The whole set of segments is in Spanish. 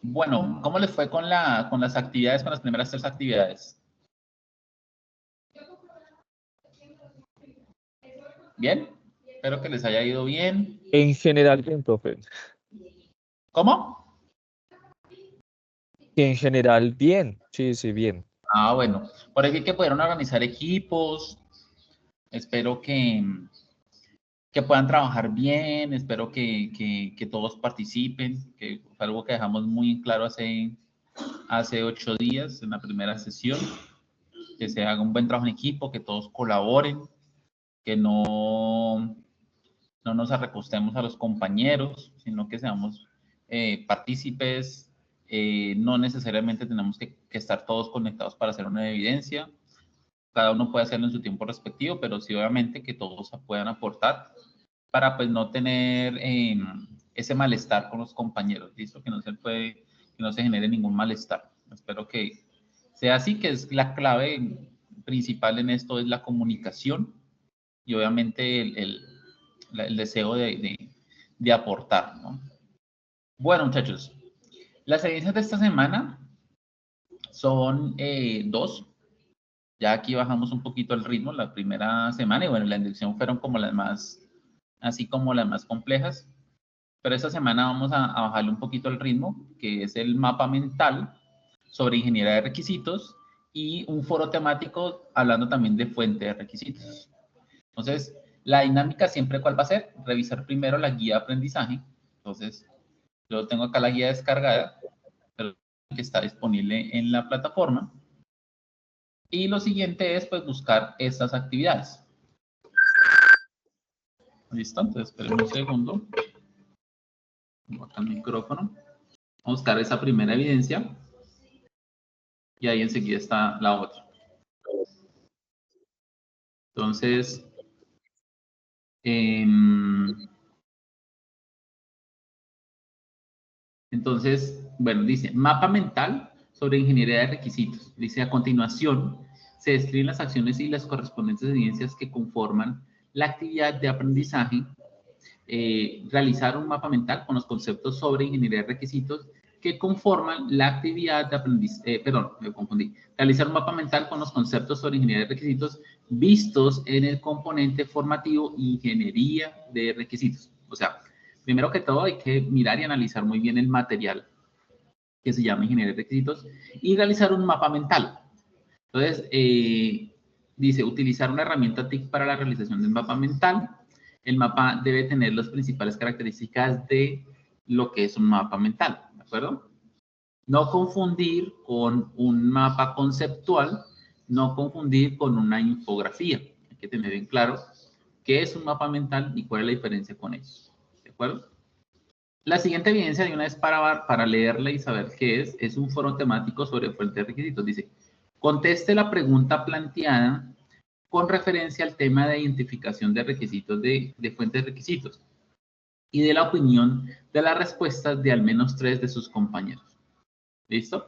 Bueno, ¿cómo les fue con las actividades, con las primeras 3 actividades? ¿Bien? Espero que les haya ido bien. En general, bien, profe. ¿Cómo? En general, bien. Sí, sí, bien. Ah, bueno. Por ahí vi que pudieron organizar equipos. Espero que puedan trabajar bien. Espero que todos participen, que fue algo que dejamos muy claro hace 8 días en la primera sesión. Que se haga un buen trabajo en equipo, que todos colaboren, que no nos arrecostemos a los compañeros, sino que seamos partícipes. No necesariamente tenemos que estar todos conectados para hacer una evidencia. Cada uno puede hacerlo en su tiempo respectivo, pero sí obviamente que todos puedan aportar para pues no tener ese malestar con los compañeros, ¿listo? Que no se genere ningún malestar. Espero que sea así, que es la clave principal en esto, es la comunicación y obviamente el deseo de aportar, ¿no? Bueno, muchachos, las evidencias de esta semana son 2. Ya aquí bajamos un poquito el ritmo la primera semana y bueno, la inducción fueron como las más, así como las más complejas. Pero esta semana vamos a bajarle un poquito el ritmo, que es el mapa mental sobre ingeniería de requisitos y un foro temático hablando también de fuente de requisitos. Entonces, la dinámica siempre, ¿cuál va a ser? Revisar primero la guía de aprendizaje. Entonces, yo tengo acá la guía descargada, que está disponible en la plataforma. Y lo siguiente es, pues, buscar estas actividades. ¿Listo? Entonces, esperen un segundo. Pongo acá el micrófono. Vamos a buscar esa primera evidencia. Y ahí enseguida está la otra. Entonces, bueno, dice mapa mental sobre ingeniería de requisitos. Dice a continuación, se describen las acciones y las correspondientes evidencias que conforman la actividad de aprendizaje. Realizar un mapa mental con los conceptos sobre ingeniería de requisitos que conforman la actividad de aprendizaje, perdón, me confundí. Realizar un mapa mental con los conceptos sobre ingeniería de requisitos vistos en el componente formativo ingeniería de requisitos. O sea, primero que todo hay que mirar y analizar muy bien el material que se llama ingeniería de requisitos y realizar un mapa mental. Entonces, dice, utilizar una herramienta TIC para la realización del mapa mental. El mapa debe tener las principales características de lo que es un mapa mental, ¿de acuerdo? No confundir con un mapa conceptual, no confundir con una infografía. Hay que tener en claro qué es un mapa mental y cuál es la diferencia con eso, ¿de acuerdo? La siguiente evidencia, de una vez para leerla y saber qué es un foro temático sobre fuentes de requisitos. Dice, conteste la pregunta planteada con referencia al tema de identificación de requisitos de fuentes de requisitos y de la opinión de las respuestas de al menos 3 de sus compañeros. ¿Listo?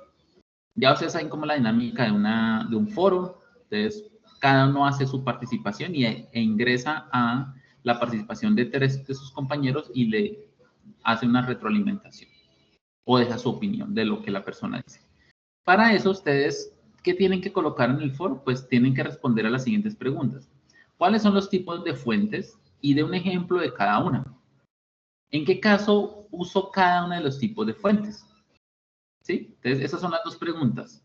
Ya ustedes saben cómo la dinámica de un foro. Entonces, cada uno hace su participación e ingresa a la participación de 3 de sus compañeros y le hace una retroalimentación o deja su opinión de lo que la persona dice. Para eso, ustedes, ¿qué tienen que colocar en el foro? Pues tienen que responder a las siguientes preguntas. ¿Cuáles son los tipos de fuentes y de un ejemplo de cada una? ¿En qué caso uso cada uno de los tipos de fuentes? ¿Sí? Entonces, esas son las 2 preguntas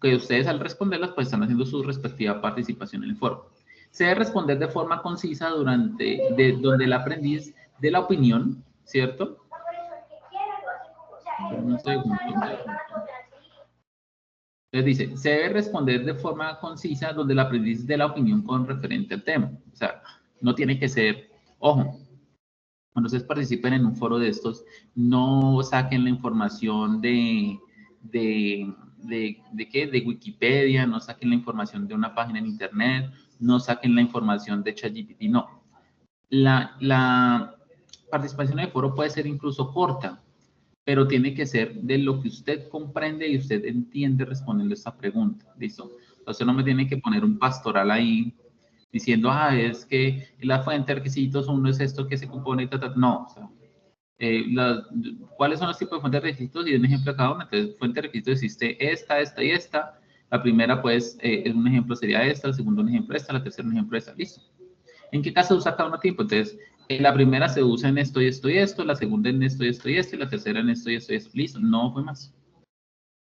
que ustedes al responderlas pues están haciendo su respectiva participación en el foro. Se debe responder de forma concisa donde el aprendiz dé la opinión, ¿cierto? Un segundo. Entonces dice, se debe responder de forma concisa donde el aprendiz dé la opinión con referente al tema. O sea, no tiene que ser, ojo, cuando ustedes participen en un foro de estos, no saquen la información de ¿qué? De Wikipedia, no saquen la información de una página en internet, no saquen la información de ChatGPT, no. La participación en el foro puede ser incluso corta, pero tiene que ser de lo que usted comprende y usted entiende respondiendo esta pregunta, ¿listo? Entonces no me tiene que poner un pastoral ahí diciendo, es que la fuente de requisitos, uno es esto que se compone, no, o sea, ¿Cuáles son los tipos de fuentes de requisitos? Y un ejemplo de cada una. Entonces, fuente de requisitos existe esta, esta y esta. La primera, pues, un ejemplo sería esta, el segundo un ejemplo esta, la tercera un ejemplo esta. Listo. ¿En qué caso usa cada uno tiempo? Entonces, la primera se usa en esto y esto y esto, la segunda en esto y esto y esto, y la tercera en esto y esto y esto. Listo, no fue más.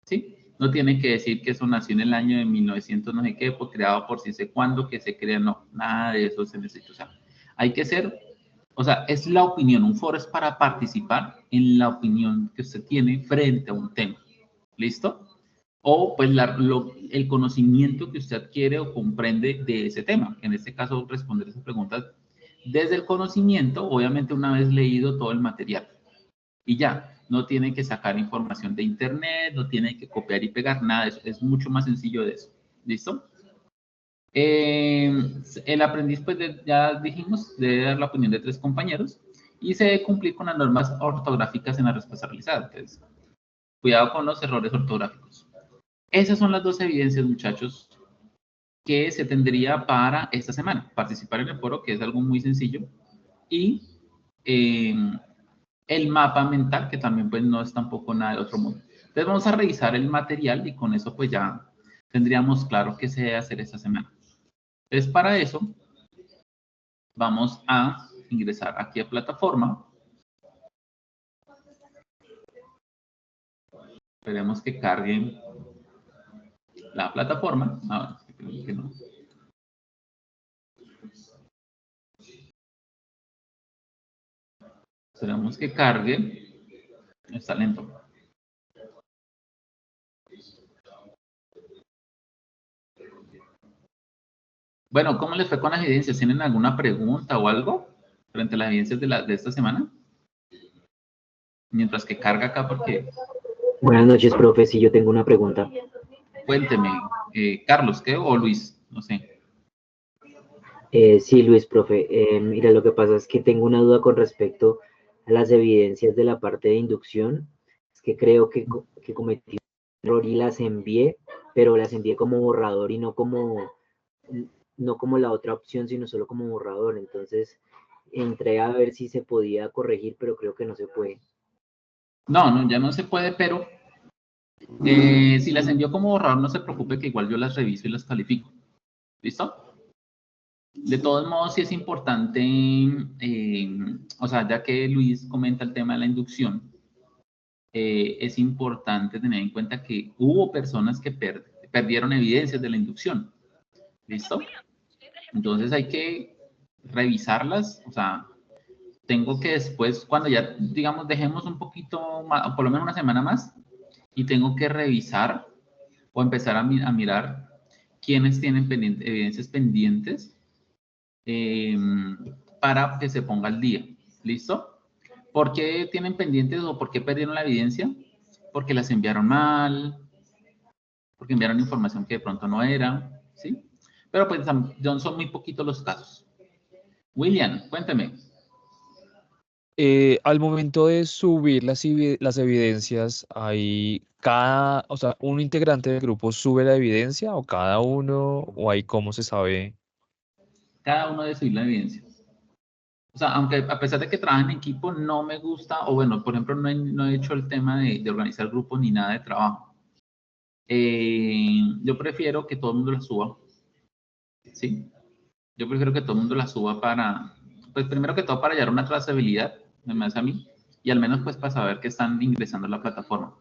¿Sí? No tiene que decir que eso nació en el año de 1900 no sé qué, pues creado por si sé cuándo, que se crea, no, nada de eso se necesita. O sea, hay que ser, o sea, es la opinión, un foro es para participar en la opinión que usted tiene frente a un tema. ¿Listo? O pues el conocimiento que usted adquiere o comprende de ese tema. En este caso, responder esas preguntas desde el conocimiento, obviamente una vez leído todo el material. Y ya, no tiene que sacar información de internet, no tiene que copiar y pegar, nada de eso. Es mucho más sencillo de eso. ¿Listo? El aprendiz, pues ya dijimos, debe dar la opinión de 3 compañeros y se debe cumplir con las normas ortográficas en la respuesta realizada. Entonces, cuidado con los errores ortográficos. Esas son las 2 evidencias, muchachos, que se tendría para esta semana. Participar en el foro, que es algo muy sencillo, y el mapa mental, que también pues no es tampoco nada del otro mundo. Entonces vamos a revisar el material y con eso pues ya tendríamos claro qué se debe hacer esta semana. Entonces para eso vamos a ingresar aquí a plataforma. Esperemos que carguen la plataforma. A ver, que no. Esperemos que cargue. Está lento. Bueno, ¿cómo les fue con las evidencias? ¿Tienen alguna pregunta o algo frente a las evidencias de esta semana? Mientras que carga acá, porque... Buenas noches, profe. Sí, yo tengo una pregunta. Cuénteme, Carlos, ¿qué? O Luis, no sé. Sí, Luis, profe. Mira, lo que pasa es que tengo una duda con respecto a las evidencias de la parte de inducción. Es que creo que cometí un error y las envié, pero las envié como borrador y no como la otra opción, sino solo como borrador. Entonces, entré a ver si se podía corregir, pero creo que no se puede. No, ya no se puede, pero si las envío como borrador, no se preocupe que igual yo las reviso y las califico. ¿Listo? De todos modos, sí es importante, o sea, ya que Luis comenta el tema de la inducción, es importante tener en cuenta que hubo personas que perdieron evidencias de la inducción. ¿Listo? Entonces hay que revisarlas, o sea, tengo que después, cuando ya, digamos, dejemos un poquito más, por lo menos una semana más, y tengo que revisar o empezar a mirar quiénes tienen evidencias pendientes para que se ponga al día. ¿Listo? ¿Por qué tienen pendientes o por qué perdieron la evidencia? Porque las enviaron mal, porque enviaron información que de pronto no era, ¿sí? Pero pues son muy poquitos los casos. William, cuéntame. Al momento de subir las evidencias, o sea, un integrante del grupo sube la evidencia o cada uno, o ahí cómo se sabe. Cada uno debe subir la evidencia. O sea, aunque a pesar de que trabajan en equipo, no me gusta, o bueno, por ejemplo, no he hecho el tema de organizar grupos ni nada de trabajo. Yo prefiero que todo el mundo la suba, ¿sí? Yo prefiero que todo el mundo la suba para, pues primero que todo para hallar una trazabilidad, me hace a mí, y al menos pues para saber que están ingresando a la plataforma.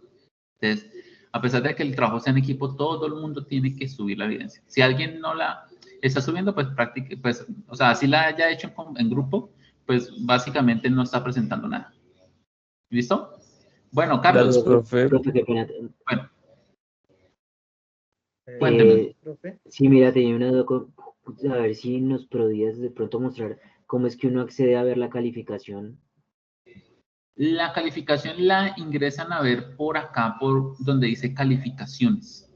Entonces, a pesar de que el trabajo sea en equipo, todo el mundo tiene que subir la evidencia. Si alguien no la está subiendo, pues pues, o sea, si la haya hecho en grupo, pues básicamente no está presentando nada. ¿Listo? Bueno, Gracias, Carlos. profe. Profe, qué pena. Bueno, cuénteme. Sí, mira, tenía una duda a ver si nos podías de pronto mostrar cómo es que uno accede a ver la calificación. La calificación la ingresan a ver por acá, por donde dice calificaciones.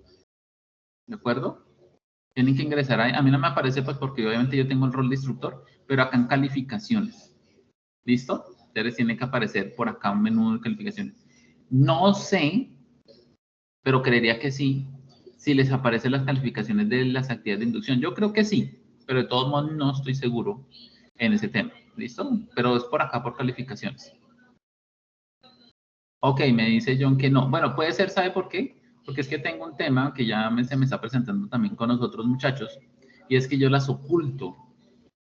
¿De acuerdo? Tienen que ingresar ahí. A mí no me aparece pues porque obviamente yo tengo el rol de instructor, pero acá en calificaciones. ¿Listo? Ustedes tienen que aparecer por acá un menú de calificaciones. No sé, pero creería que sí, si les aparecen las calificaciones de las actividades de inducción. Yo creo que sí, pero de todos modos no estoy seguro en ese tema. ¿Listo? Pero es por acá por calificaciones. Ok, me dice John que no. Bueno, puede ser, ¿sabe por qué? Porque es que tengo un tema que ya se me está presentando también con los otros muchachos, y es que yo las oculto.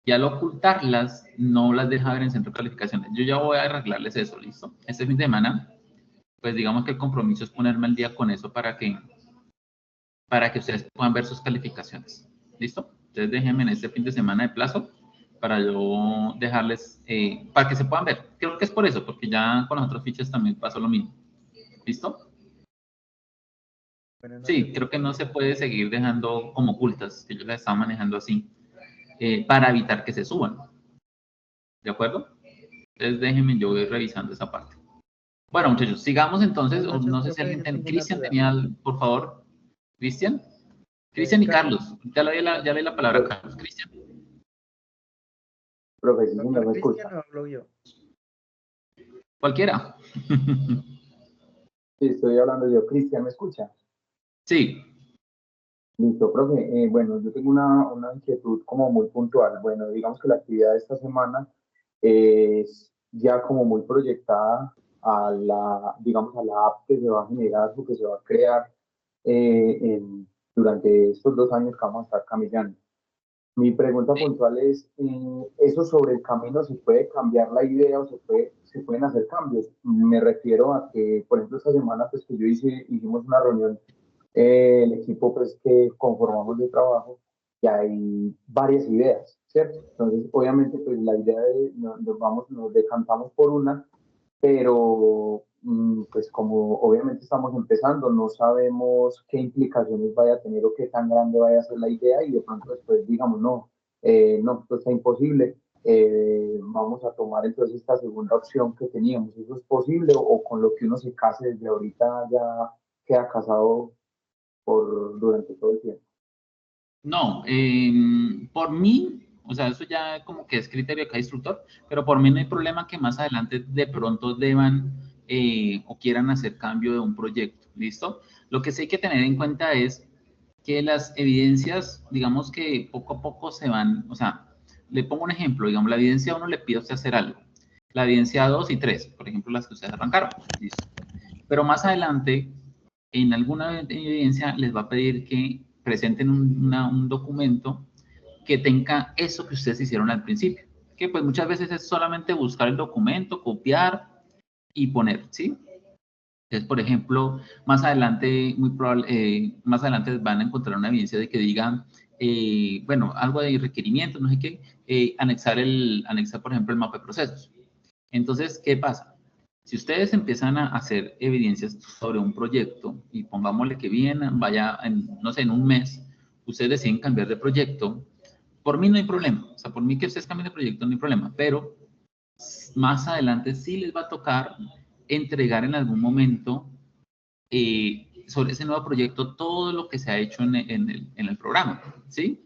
Y al ocultarlas, no las deja ver en centro de calificaciones. Yo ya voy a arreglarles eso, ¿listo? Este fin de semana, pues digamos que el compromiso es ponerme al día con eso para que ustedes puedan ver sus calificaciones. ¿Listo? Entonces déjenme en este fin de semana de plazo para yo dejarles, para que se puedan ver. Creo que es por eso, porque ya con las otras fichas también pasó lo mismo. ¿Listo? Buenas noches, Sí, creo que no se puede seguir dejando como ocultas, que yo las estaba manejando así, para evitar que se suban. ¿De acuerdo? Entonces déjenme, yo voy revisando esa parte. Bueno, muchachos, sigamos entonces. buenas noches, No sé si profe. alguien Yo tiene. tengo una Cristian duda. tenía, por favor. Cristian. Cristian y Carlos, Carlos. Ya le di la palabra a Carlos. Cristian. Profe, sí, ¿va a no hablar me Cristian escucha. o hablo yo? Cualquiera. Sí, estoy hablando yo. Cristian, ¿me escucha? Sí. Listo, profe. Bueno, yo tengo una inquietud como muy puntual. Bueno, digamos que la actividad de esta semana es ya como muy proyectada a digamos, a la app que se va a generar o que se va a crear durante estos 2 años que vamos a estar camellando. Mi pregunta puntual es, ¿eso sobre el camino se puede cambiar la idea o se pueden hacer cambios? Me refiero a que, por ejemplo, esta semana pues que hicimos una reunión, el equipo pues que conformamos de trabajo, y hay varias ideas, ¿cierto? Entonces, obviamente, pues la idea de, nos decantamos por una, pero pues como obviamente estamos empezando, no sabemos qué implicaciones vaya a tener o qué tan grande vaya a ser la idea y de pronto después digamos, no, no, esto está imposible, vamos a tomar entonces esta segunda opción que teníamos. ¿Eso es posible o con lo que uno se case desde ahorita ya queda casado durante todo el tiempo? No. Por mí, o sea, eso ya como que es criterio de cada instructor, pero por mí no hay problema que más adelante de pronto deban o quieran hacer cambio de un proyecto. ¿Listo? Lo que sí hay que tener en cuenta es que las evidencias, digamos que poco a poco se van, o sea, le pongo un ejemplo, digamos, la evidencia 1 le pide a usted hacer algo, la evidencia 2 y 3, por ejemplo, las que ustedes arrancaron, listo. Pero más adelante, en alguna evidencia les va a pedir que presenten un documento que tenga eso que ustedes hicieron al principio, que pues muchas veces es solamente buscar el documento, copiar y poner, ¿sí? Entonces, por ejemplo, más adelante, más adelante van a encontrar una evidencia de que diga, bueno, algo de requerimientos, no sé qué, anexar, por ejemplo, el mapa de procesos. Entonces, ¿qué pasa? Si ustedes empiezan a hacer evidencias sobre un proyecto y pongámosle que bien, vaya, no sé, en un mes, ustedes deciden cambiar de proyecto, por mí no hay problema. O sea, por mí que ustedes cambien de proyecto no hay problema, pero más adelante sí les va a tocar entregar en algún momento sobre ese nuevo proyecto todo lo que se ha hecho en el programa, ¿sí?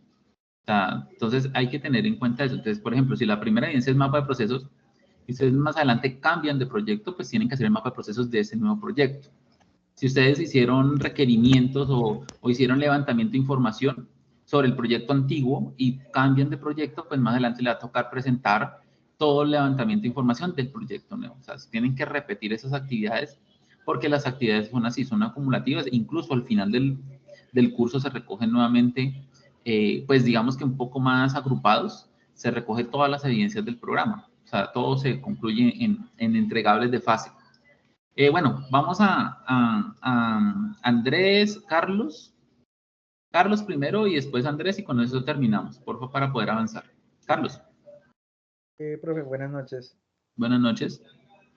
O sea, entonces hay que tener en cuenta eso. Entonces, por ejemplo, si la primera evidencia es mapa de procesos y ustedes más adelante cambian de proyecto, pues tienen que hacer el mapa de procesos de ese nuevo proyecto. Si ustedes hicieron requerimientos o hicieron levantamiento de información sobre el proyecto antiguo y cambian de proyecto, pues más adelante le va a tocar presentar todo el levantamiento de información del proyecto nuevo. O sea, tienen que repetir esas actividades porque las actividades son así, son acumulativas. Incluso al final del curso se recogen nuevamente, pues digamos que un poco más agrupados, se recoge todas las evidencias del programa. O sea, todo se concluye en entregables de fase. Bueno, vamos a Andrés, Carlos. Carlos primero y después Andrés y con eso terminamos, por favor, para poder avanzar. Carlos, Profe, buenas noches. buenas noches.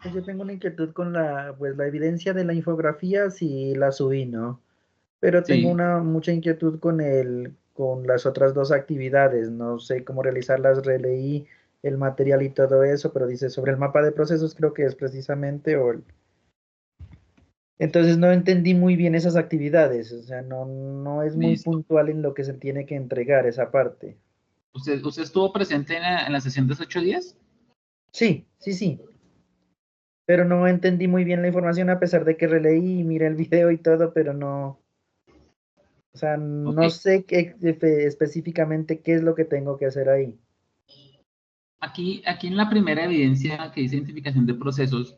Pues yo tengo una inquietud con la evidencia de la infografía, si la subí, ¿no? Pero tengo Sí, mucha inquietud con las otras dos actividades. No sé cómo realizarlas, releí el material y todo eso, pero dice sobre el mapa de procesos, creo que es precisamente, entonces no entendí muy bien esas actividades, o sea, no es muy listo. puntual en lo que se tiene que entregar esa parte. ¿Usted estuvo presente en la sesión de los 8 días? Sí, sí, sí, pero no entendí muy bien la información a pesar de que releí y miré el video y todo, pero no, o sea, Ok. no sé específicamente qué es lo que tengo que hacer ahí. Aquí en la primera evidencia que dice identificación de procesos,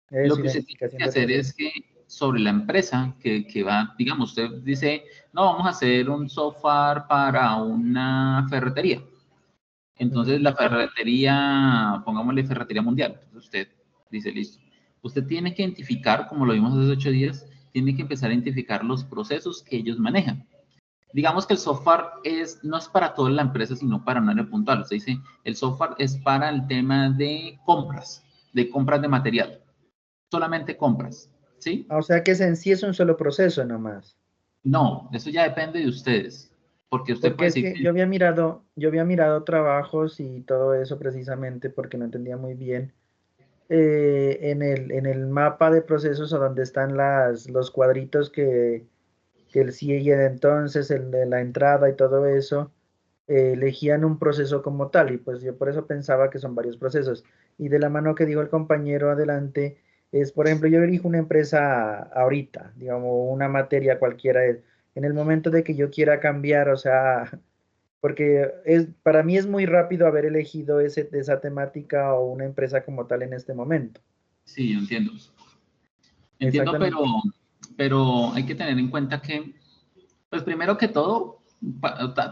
Lo que usted tiene que hacer es que sobre la empresa que va, digamos, usted dice, no, vamos a hacer un software para una ferretería. Entonces, la ferretería, pongámosle ferretería mundial. Entonces, usted dice, listo. Usted tiene que identificar, como lo vimos hace 8 días, tiene que empezar a identificar los procesos que ellos manejan. Digamos que el software no es para toda la empresa, sino para un área puntual. Usted dice, el software es para el tema de compras de material. Solamente compras, ¿sí? O sea que en sí es un solo proceso nomás. No, eso ya depende de ustedes. Porque usted Porque puede es decir que yo había mirado trabajos y todo eso precisamente porque no entendía muy bien. En el mapa de procesos a donde están los cuadritos que el sí y el entonces, el de la entrada y todo eso, elegían un proceso como tal, y pues yo por eso pensaba que son varios procesos. Y de la mano que dijo el compañero adelante, es, por ejemplo, yo elijo una empresa ahorita, digamos, una materia cualquiera, en el momento de que yo quiera cambiar, o sea, porque para mí es muy rápido haber elegido esa temática o una empresa como tal en este momento. sí, yo entiendo. Entiendo, Exactamente. pero hay que tener en cuenta que, pues primero que todo,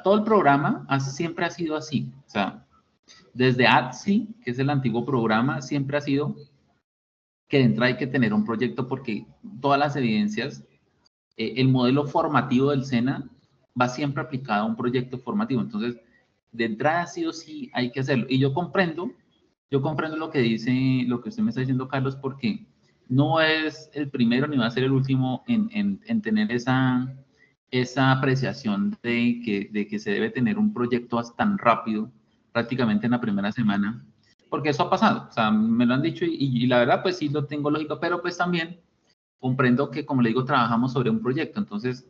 todo el programa siempre ha sido así. O sea, desde ATSI, que es el antiguo programa, siempre ha sido que de entrada hay que tener un proyecto porque todas las evidencias, el modelo formativo del SENA va siempre aplicado a un proyecto formativo. Entonces, de entrada sí o sí hay que hacerlo. Y yo comprendo lo que dice, lo que usted me está diciendo, Carlos, porque no es el primero ni va a ser el último en tener esa apreciación de que se debe tener un proyecto tan rápido, prácticamente en la primera semana, porque eso ha pasado, o sea, me lo han dicho y la verdad, pues sí lo tengo lógico, pero pues también comprendo que, como le digo, trabajamos sobre un proyecto, entonces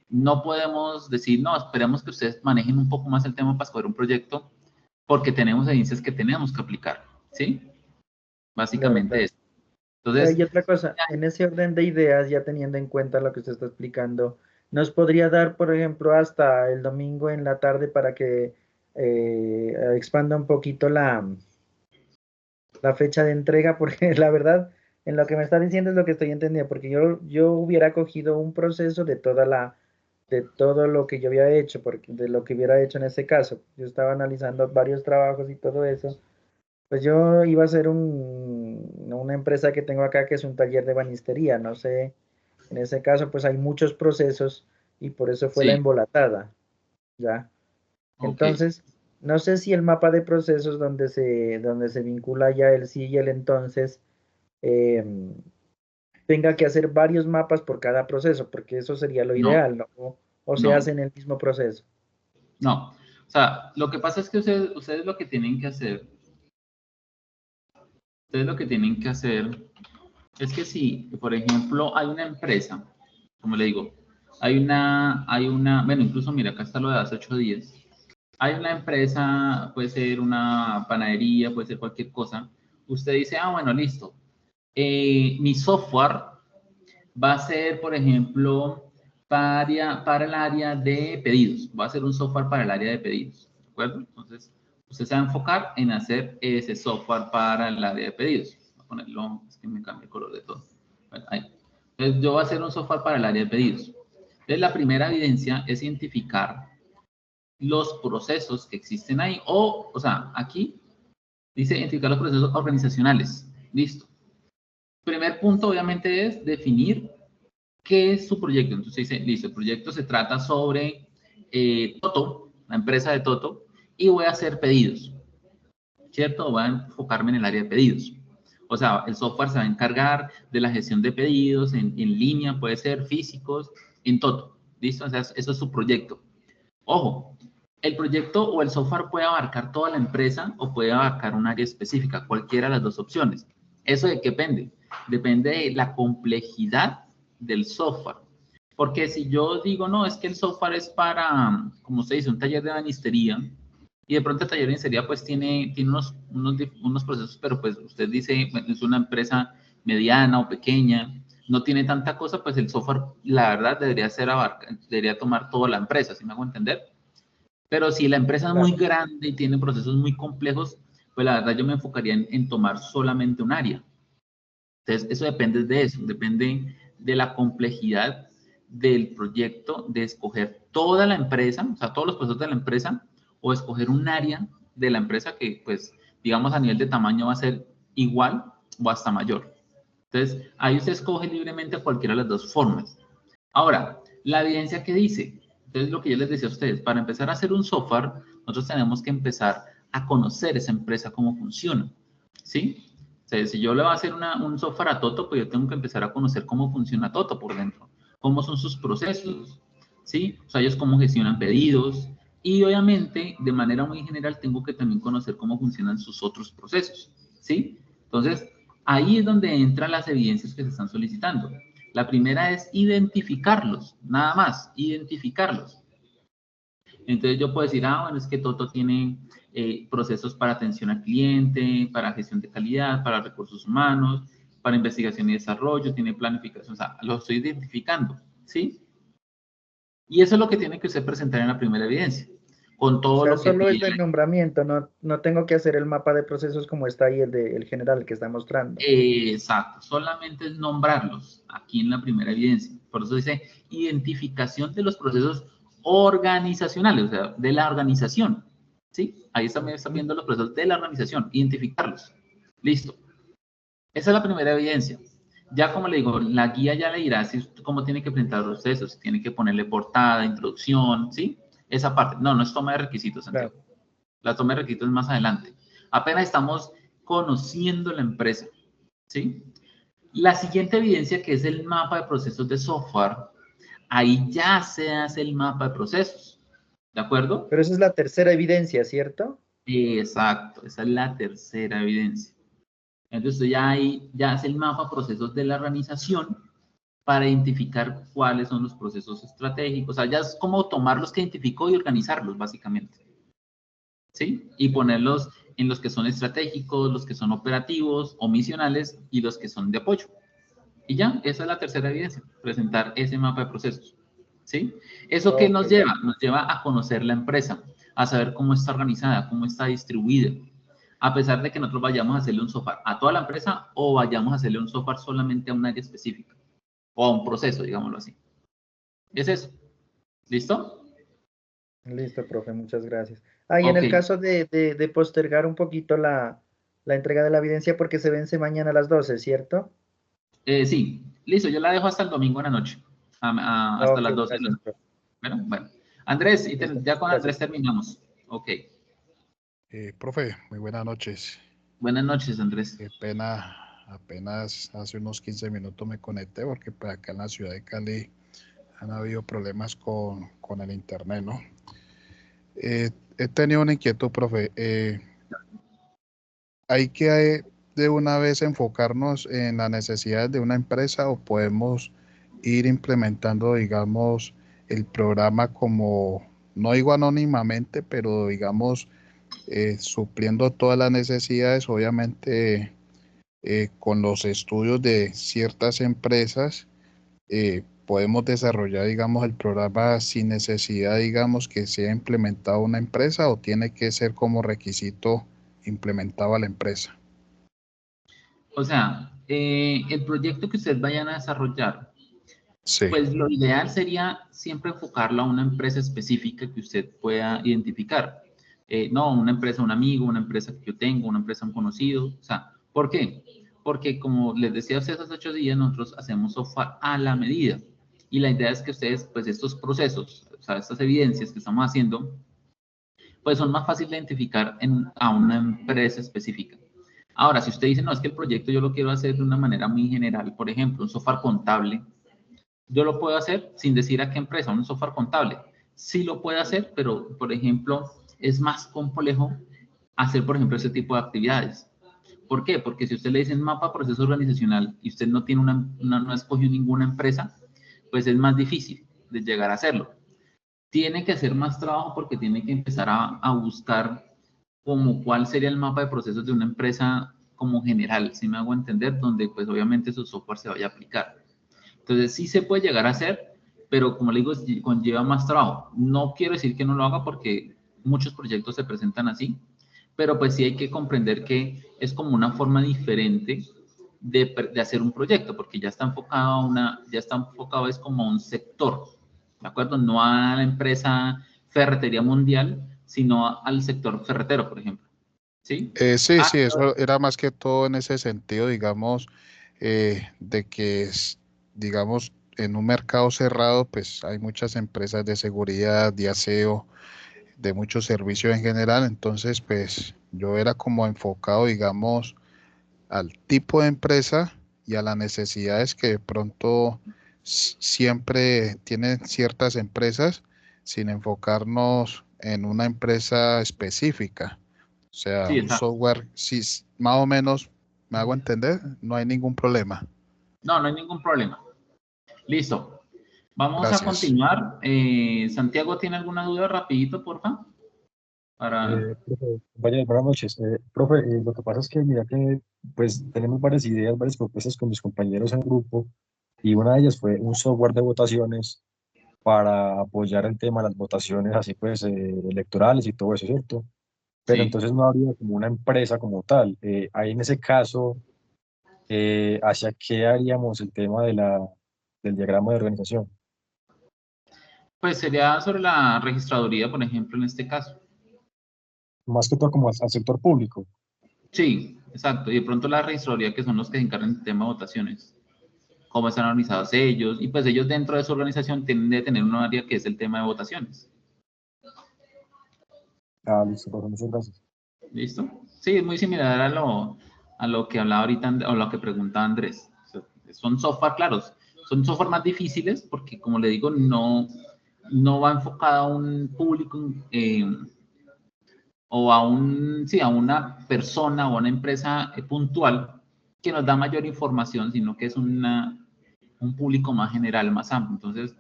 no podemos decir, no, esperemos que ustedes manejen un poco más el tema para escoger un proyecto, porque tenemos evidencias que tenemos que aplicar, ¿sí? Claro, Básicamente claro. eso. Entonces, Y otra cosa, en ese orden de ideas, ya teniendo en cuenta lo que usted está explicando, ¿nos podría dar, por ejemplo, hasta el domingo en la tarde para que expanda un poquito la fecha de entrega? Porque la verdad, en lo que me está diciendo es lo que estoy entendiendo, porque yo hubiera cogido un proceso de todo lo que yo había hecho, porque, de lo que hubiera hecho en ese caso. Yo estaba analizando varios trabajos y todo eso. Pues yo iba a ser una empresa que tengo acá que es un taller de banistería, no sé, en ese caso pues hay muchos procesos y por eso fue la sí, embolatada, ¿ya? ok. Entonces, no sé si el mapa de procesos donde se vincula ya el sí y el entonces em, tenga que hacer varios mapas por cada proceso, porque eso sería lo No, ideal, ¿no? O se no, hace en el mismo proceso. no. O sea, lo que pasa es que ustedes lo que tienen que hacer, ustedes lo que tienen que hacer es que si, por ejemplo, hay una empresa, como le digo, bueno, incluso mira, acá está lo de hace 8 días. Hay una empresa, puede ser una panadería, puede ser cualquier cosa. Usted dice, ah, bueno, listo. Mi software va a ser, por ejemplo, para el área de pedidos. Va a ser un software para el área de pedidos. ¿De acuerdo? Entonces, usted se va a enfocar en hacer ese software para el área de pedidos. Voy a ponerlo, es que me cambia el color de todo. Bueno, ahí. Entonces, yo voy a hacer un software para el área de pedidos. Entonces, la primera evidencia es identificar los procesos que existen ahí. O sea, aquí dice identificar los procesos organizacionales. Listo. Primer punto, obviamente, es definir qué es su proyecto. Entonces dice, listo, el proyecto se trata sobre Toto, la empresa de Toto, y voy a hacer pedidos, ¿cierto? Voy a enfocarme en el área de pedidos. O sea, el software se va a encargar de la gestión de pedidos en línea, puede ser físicos, en Toto. ¿Listo? O sea, eso es su proyecto. Ojo, el proyecto o el software puede abarcar toda la empresa o puede abarcar un área específica, cualquiera de las dos opciones. ¿Eso de qué depende? Depende de la complejidad del software. Porque si yo digo, no, es que el software es para, como usted dice, un taller de banistería, y de pronto el taller de banistería pues tiene unos procesos, pero pues usted dice, bueno, es una empresa mediana o pequeña, no tiene tanta cosa, pues el software, la verdad, debería tomar toda la empresa, ¿sí me hago entender? Pero si la empresa es muy Claro. grande y tiene procesos muy complejos, pues la verdad yo me enfocaría en tomar solamente un área, Entonces, eso depende de eso, depende de la complejidad del proyecto, de escoger toda la empresa, o sea, todos los procesos de la empresa, o escoger un área de la empresa que, pues, digamos, a nivel de tamaño va a ser igual o hasta mayor. Entonces, ahí usted escoge libremente cualquiera de las dos formas. Ahora, la evidencia que dice, entonces lo que yo les decía a ustedes, para empezar a hacer un software, nosotros tenemos que empezar a conocer esa empresa, cómo funciona, ¿sí? O sea, si yo le voy a hacer un software a Toto, pues yo tengo que empezar a conocer cómo funciona Toto por dentro, cómo son sus procesos, ¿sí? O sea, ellos cómo gestionan pedidos y obviamente, de manera muy general, tengo que también conocer cómo funcionan sus otros procesos, ¿sí? Entonces, ahí es donde entran las evidencias que se están solicitando. La primera es identificarlos, nada más, identificarlos. Entonces yo puedo decir, bueno, es que Toto tiene procesos para atención al cliente, para gestión de calidad, para recursos humanos, para investigación y desarrollo, tiene planificación, o sea, lo estoy identificando, ¿sí? Y eso es lo que tiene que usted presentar en la primera evidencia, con todo O sea, lo que solo es pide. el nombramiento, no tengo que hacer el mapa de procesos como está ahí el general que está mostrando. Exacto, solamente es nombrarlos aquí en la primera evidencia. Por eso dice identificación de los procesos organizacionales, o sea, de la organización. ¿Sí? Ahí está viendo los procesos de la organización, identificarlos. Listo. Esa es la primera evidencia. Ya como le digo, la guía ya le dirá cómo tiene que presentar los procesos, si tiene que ponerle portada, introducción, ¿sí? Esa parte. No es toma de requisitos, Santiago. Claro. La toma de requisitos es más adelante. Apenas estamos conociendo la empresa, ¿sí? La siguiente evidencia, que es el mapa de procesos de software, ahí ya se hace el mapa de procesos, ¿de acuerdo? Pero esa es la tercera evidencia, ¿cierto? Exacto, esa es la tercera evidencia. Entonces ya ahí ya hace el mapa de procesos de la organización para identificar cuáles son los procesos estratégicos. O sea, ya es como tomar los que identificó y organizarlos, básicamente. ¿Sí? Y ponerlos en los que son estratégicos, los que son operativos o misionales y los que son de apoyo. Y ya, esa es la tercera evidencia, presentar ese mapa de procesos. ¿Sí? ¿Eso qué nos lleva? Nos lleva a conocer la empresa, a saber cómo está organizada, cómo está distribuida. A pesar de que nosotros vayamos a hacerle un software a toda la empresa o vayamos a hacerle un software solamente a un área específica o a un proceso, digámoslo así. Es eso. ¿Listo? Listo, profe, muchas gracias. Y en Ok. el caso de postergar un poquito la entrega de la evidencia porque se vence mañana a las 12, ¿cierto? Sí, listo, yo la dejo hasta el domingo en la noche, hasta Ok, las 12 de la gracias, noche. profe. Bueno. Andrés, Listo, ya con Andrés gracias. terminamos. Ok. Profe, muy buenas noches. Buenas noches, Andrés. Qué pena, apenas hace unos 15 minutos me conecté porque pues, acá en la ciudad de Cali han habido problemas con el internet, ¿no? He tenido una inquietud, profe. ¿Hay que de una vez enfocarnos en las necesidades de una empresa o podemos ir implementando, digamos, el programa como, no digo anónimamente, pero digamos, supliendo todas las necesidades, obviamente con los estudios de ciertas empresas, podemos desarrollar, digamos, el programa sin necesidad, digamos, que sea implementado una empresa o tiene que ser como requisito implementado a la empresa? O sea, el proyecto que ustedes vayan a desarrollar, Sí, pues lo ideal sería siempre enfocarlo a una empresa específica que usted pueda identificar. No, una empresa, un amigo, una empresa que yo tengo, una empresa, un conocido. O sea, ¿por qué? Porque como les decía a ustedes hace 8 días, nosotros hacemos software a la medida. Y la idea es que ustedes, pues estos procesos, o sea, estas evidencias que estamos haciendo, pues son más fáciles de identificar a una empresa específica. Ahora, si usted dice, no, es que el proyecto yo lo quiero hacer de una manera muy general, por ejemplo, un software contable, yo lo puedo hacer sin decir a qué empresa, un software contable. Sí lo puede hacer, pero, por ejemplo, es más complejo hacer, por ejemplo, ese tipo de actividades. ¿Por qué? Porque si usted le dice mapa proceso organizacional y usted no tiene no escogió ninguna empresa, pues es más difícil de llegar a hacerlo. Tiene que hacer más trabajo porque tiene que empezar a buscar como cuál sería el mapa de procesos de una empresa como general, si me hago entender, donde pues obviamente su software se vaya a aplicar. Entonces sí se puede llegar a hacer, pero como le digo, conlleva más trabajo. No quiero decir que no lo haga porque muchos proyectos se presentan así, pero pues sí hay que comprender que es como una forma diferente de hacer un proyecto, porque ya está enfocado es como a un sector, ¿de acuerdo? No a la empresa Ferretería Mundial, sino al sector ferretero, por ejemplo. ¿Sí? Sí, Ah, sí, eso era más que todo en ese sentido, digamos, de que, digamos, en un mercado cerrado, pues hay muchas empresas de seguridad, de aseo, de muchos servicios en general, entonces, pues yo era como enfocado, digamos, al tipo de empresa y a las necesidades que de pronto siempre tienen ciertas empresas, sin enfocarnos en una empresa específica. O sea, sí, un exacto. software, si más o menos me hago entender, no hay ningún problema. No, no hay ningún problema. Listo. Vamos a Gracias. continuar. Santiago, ¿tiene alguna duda rapidito, porfa? Para... Profe, buenas noches. Profe, lo que pasa es que mira que pues tenemos varias ideas, varias propuestas con mis compañeros en el grupo y una de ellas fue un software de votaciones para apoyar el tema de las votaciones así pues electorales y todo eso, ¿cierto? Pero Sí. entonces no habría como una empresa como tal. Ahí en ese caso, ¿hacia qué haríamos el tema de del diagrama de organización? Pues sería sobre la registraduría, por ejemplo, en este caso. Más que todo como al sector público. Sí, exacto. Y de pronto la registraduría, que son los que se encargan del tema de votaciones, cómo están organizados ellos, y pues ellos dentro de su organización tienen de tener un área que es el tema de votaciones. Ah, listo, profe, muchas gracias. ¿Listo? Sí, es muy similar a lo que hablaba ahorita, o lo que preguntaba Andrés. O sea, son software, claros, son software más difíciles porque, como le digo, no va enfocado a un público o sí, a una persona o a una empresa puntual que nos da mayor información, sino que es un público más general, más amplio. Entonces,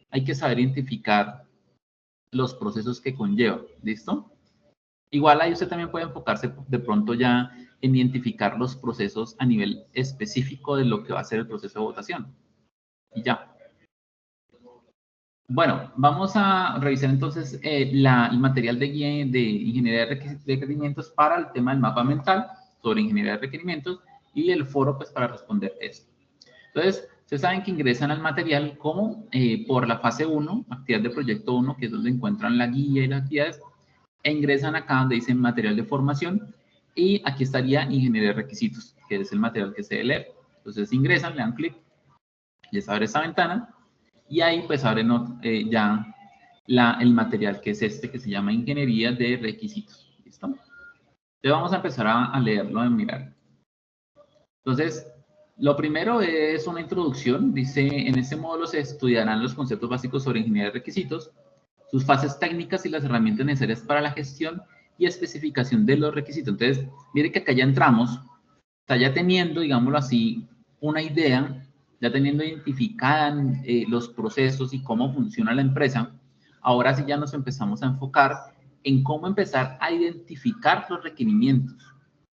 hay que saber identificar los procesos que conlleva. ¿Listo? Igual ahí usted también puede enfocarse de pronto ya en identificar los procesos a nivel específico de lo que va a ser el proceso de votación. Y ya. Bueno, vamos a revisar entonces el material de guía de ingeniería de requerimientos para el tema del mapa mental sobre ingeniería de requerimientos y el foro pues para responder esto. Entonces, ustedes saben que ingresan al material como por la fase 1, actividad de proyecto 1, que es donde encuentran la guía y las actividades, e ingresan acá donde dice material de formación y aquí estaría ingeniería de requisitos, que es el material que se debe leer. Entonces ingresan, le dan clic, les abre esta ventana y ahí pues abren ya el material que es este que se llama ingeniería de requisitos. ¿Listo? Entonces vamos a empezar a leerlo, a mirar. Entonces, lo primero es una introducción. Dice, en este módulo se estudiarán los conceptos básicos sobre ingeniería de requisitos, sus fases técnicas y las herramientas necesarias para la gestión y especificación de los requisitos. Entonces, mire que acá ya entramos, está ya teniendo, digámoslo así, una idea, ya teniendo identificadas los procesos y cómo funciona la empresa. Ahora sí ya nos empezamos a enfocar en cómo empezar a identificar los requerimientos.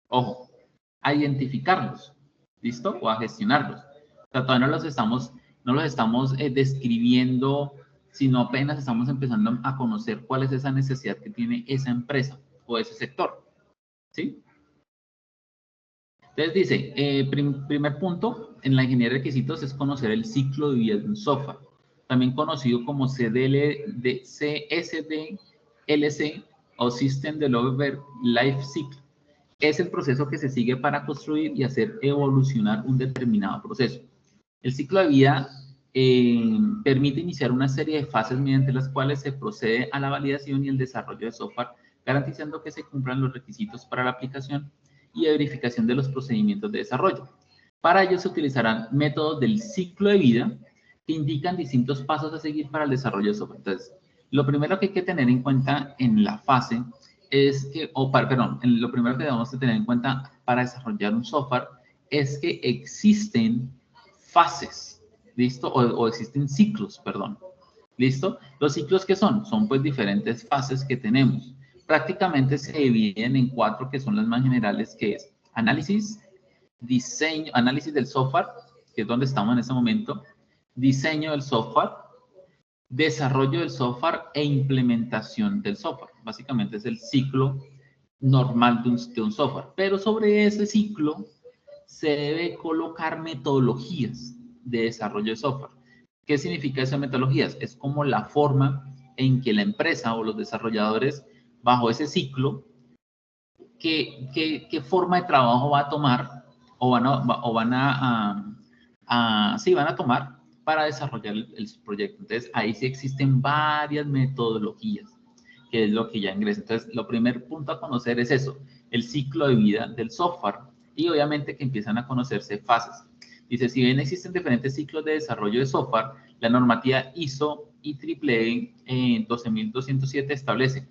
Ojo, a identificarlos, ¿listo? O a gestionarlos. O sea, todavía no los estamos describiendo, sino apenas estamos empezando a conocer cuál es esa necesidad que tiene esa empresa o ese sector, ¿sí? Entonces dice, primer punto en la ingeniería de requisitos es conocer el ciclo de vida de un software, también conocido como CSDLC o System Developer Life Cycle. Es el proceso que se sigue para construir y hacer evolucionar un determinado proceso. El ciclo de vida permite iniciar una serie de fases mediante las cuales se procede a la validación y el desarrollo de software, garantizando que se cumplan los requisitos para la aplicación y de verificación de los procedimientos de desarrollo. Para ello se utilizarán métodos del ciclo de vida que indican distintos pasos a seguir para el desarrollo de software. Entonces, lo primero que hay que tener en cuenta en la fase es que, lo primero que debemos de tener en cuenta para desarrollar un software es que existen fases, ¿listo? O existen ciclos, perdón, ¿listo? Los ciclos que son pues diferentes fases que tenemos. Prácticamente se dividen en 4 que son las más generales, que es análisis, diseño, análisis del software, que es donde estamos en este momento, diseño del software, desarrollo del software e implementación del software. Básicamente es el ciclo normal de un software. Pero sobre ese ciclo se debe colocar metodologías de desarrollo de software. ¿Qué significa esas metodologías? Es como la forma en que la empresa o los desarrolladores, bajo ese ciclo, qué forma de trabajo va a tomar o van a tomar para desarrollar el proyecto. Entonces, ahí sí existen varias metodologías, que es lo que ya ingresa. Entonces, lo primer punto a conocer es eso, el ciclo de vida del software, y obviamente que empiezan a conocerse fases. Dice, si bien existen diferentes ciclos de desarrollo de software, la normativa ISO IEEE 12207 establece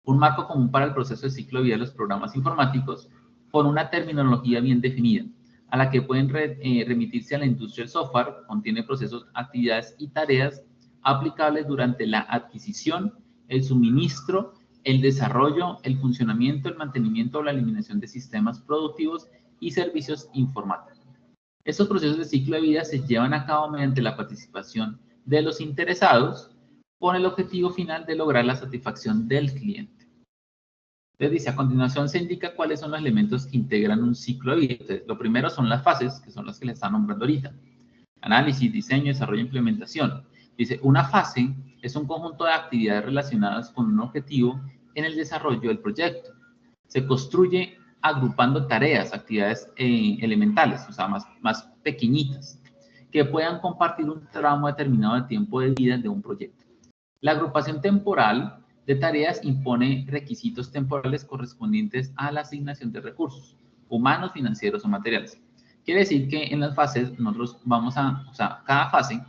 un marco común para el proceso de ciclo de vida de los programas informáticos con una terminología bien definida, a la que pueden remitirse a la industria del software. Contiene procesos, actividades y tareas aplicables durante la adquisición, el suministro, el desarrollo, el funcionamiento, el mantenimiento o la eliminación de sistemas productivos y servicios informáticos. Estos procesos de ciclo de vida se llevan a cabo mediante la participación de los interesados con el objetivo final de lograr la satisfacción del cliente. Entonces dice, a continuación se indica cuáles son los elementos que integran un ciclo de vida. Entonces, lo primero son las fases, que son las que le están nombrando ahorita. Análisis, diseño, desarrollo e implementación. Dice, una fase es un conjunto de actividades relacionadas con un objetivo en el desarrollo del proyecto. Se construye agrupando tareas, actividades elementales, o sea, más pequeñitas, que puedan compartir un tramo determinado de tiempo de vida de un proyecto. La agrupación temporal de tareas impone requisitos temporales correspondientes a la asignación de recursos, humanos, financieros o materiales. Quiere decir que en las fases nosotros cada fase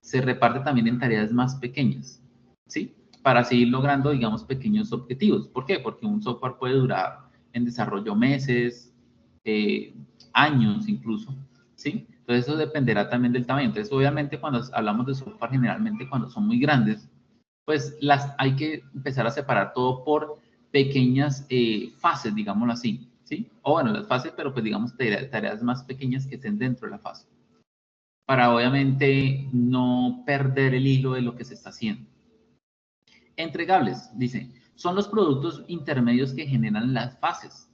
se reparte también en tareas más pequeñas, ¿sí? Para seguir logrando, digamos, pequeños objetivos. ¿Por qué? Porque un software puede durar en desarrollo meses, años incluso, ¿sí? Entonces eso dependerá también del tamaño. Entonces, obviamente, cuando hablamos de software, generalmente cuando son muy grandes, pues hay que empezar a separar todo por pequeñas fases, digámoslo así, ¿sí? O bueno, las fases, pero pues digamos tareas más pequeñas que estén dentro de la fase, para obviamente no perder el hilo de lo que se está haciendo. Entregables, dice, son los productos intermedios que generan las fases.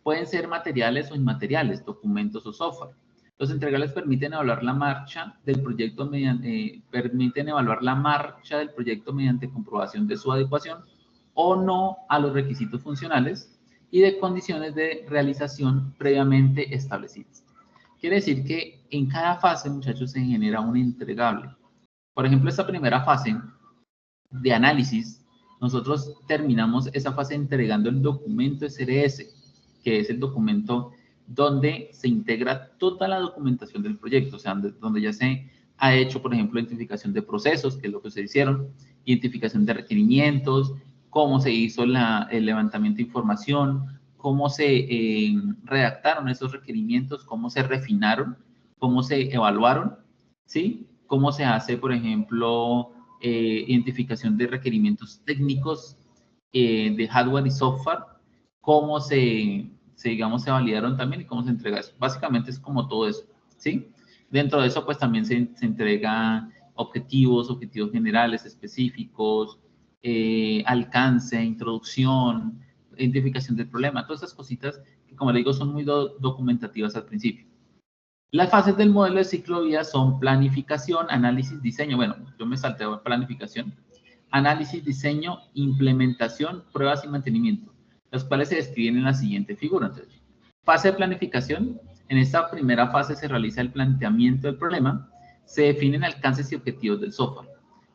Pueden ser materiales o inmateriales, documentos o software. Los entregables permiten evaluar la marcha del proyecto mediante comprobación de su adecuación o no a los requisitos funcionales y de condiciones de realización previamente establecidas. Quiere decir que en cada fase, muchachos, se genera un entregable. Por ejemplo, esta primera fase de análisis, nosotros terminamos esa fase entregando el documento SRS, que es el documento donde se integra toda la documentación del proyecto, o sea, donde ya se ha hecho, por ejemplo, identificación de procesos, que es lo que se hicieron, identificación de requerimientos, cómo se hizo el levantamiento de información, cómo se redactaron esos requerimientos, cómo se refinaron, cómo se evaluaron, ¿sí? Cómo se hace, por ejemplo, identificación de requerimientos técnicos de hardware y software, cómo se validaron también y cómo se entrega eso. Básicamente es como todo eso, ¿sí? Dentro de eso, pues también se entrega objetivos generales, específicos, alcance, introducción, identificación del problema, todas esas cositas que, como le digo, son muy documentativas al principio. Las fases del modelo de ciclo de vida son planificación, análisis, diseño. Bueno, yo me salté a planificación. Análisis, diseño, implementación, pruebas y mantenimiento, los cuales se describen en la siguiente figura. Entonces, fase de planificación. En esta primera fase se realiza el planteamiento del problema, se definen alcances y objetivos del software.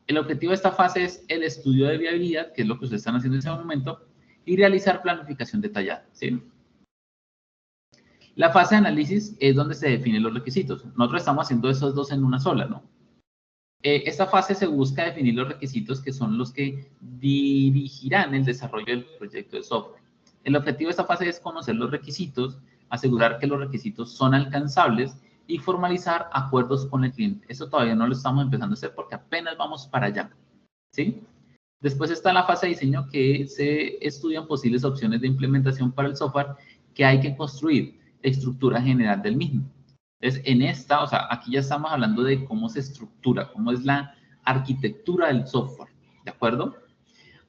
El objetivo de esta fase es el estudio de viabilidad, que es lo que ustedes están haciendo en ese momento, y realizar planificación detallada, ¿sí? La fase de análisis es donde se definen los requisitos. Nosotros estamos haciendo esos dos en una sola, ¿no? Esta fase se busca definir los requisitos que son los que dirigirán el desarrollo del proyecto de software. El objetivo de esta fase es conocer los requisitos, asegurar que los requisitos son alcanzables y formalizar acuerdos con el cliente. Eso todavía no lo estamos empezando a hacer porque apenas vamos para allá, ¿sí? Después está la fase de diseño, que se estudian posibles opciones de implementación para el software que hay que construir, estructura general del mismo. Entonces, en esta, o sea, aquí ya estamos hablando de cómo se estructura, cómo es la arquitectura del software, ¿de acuerdo?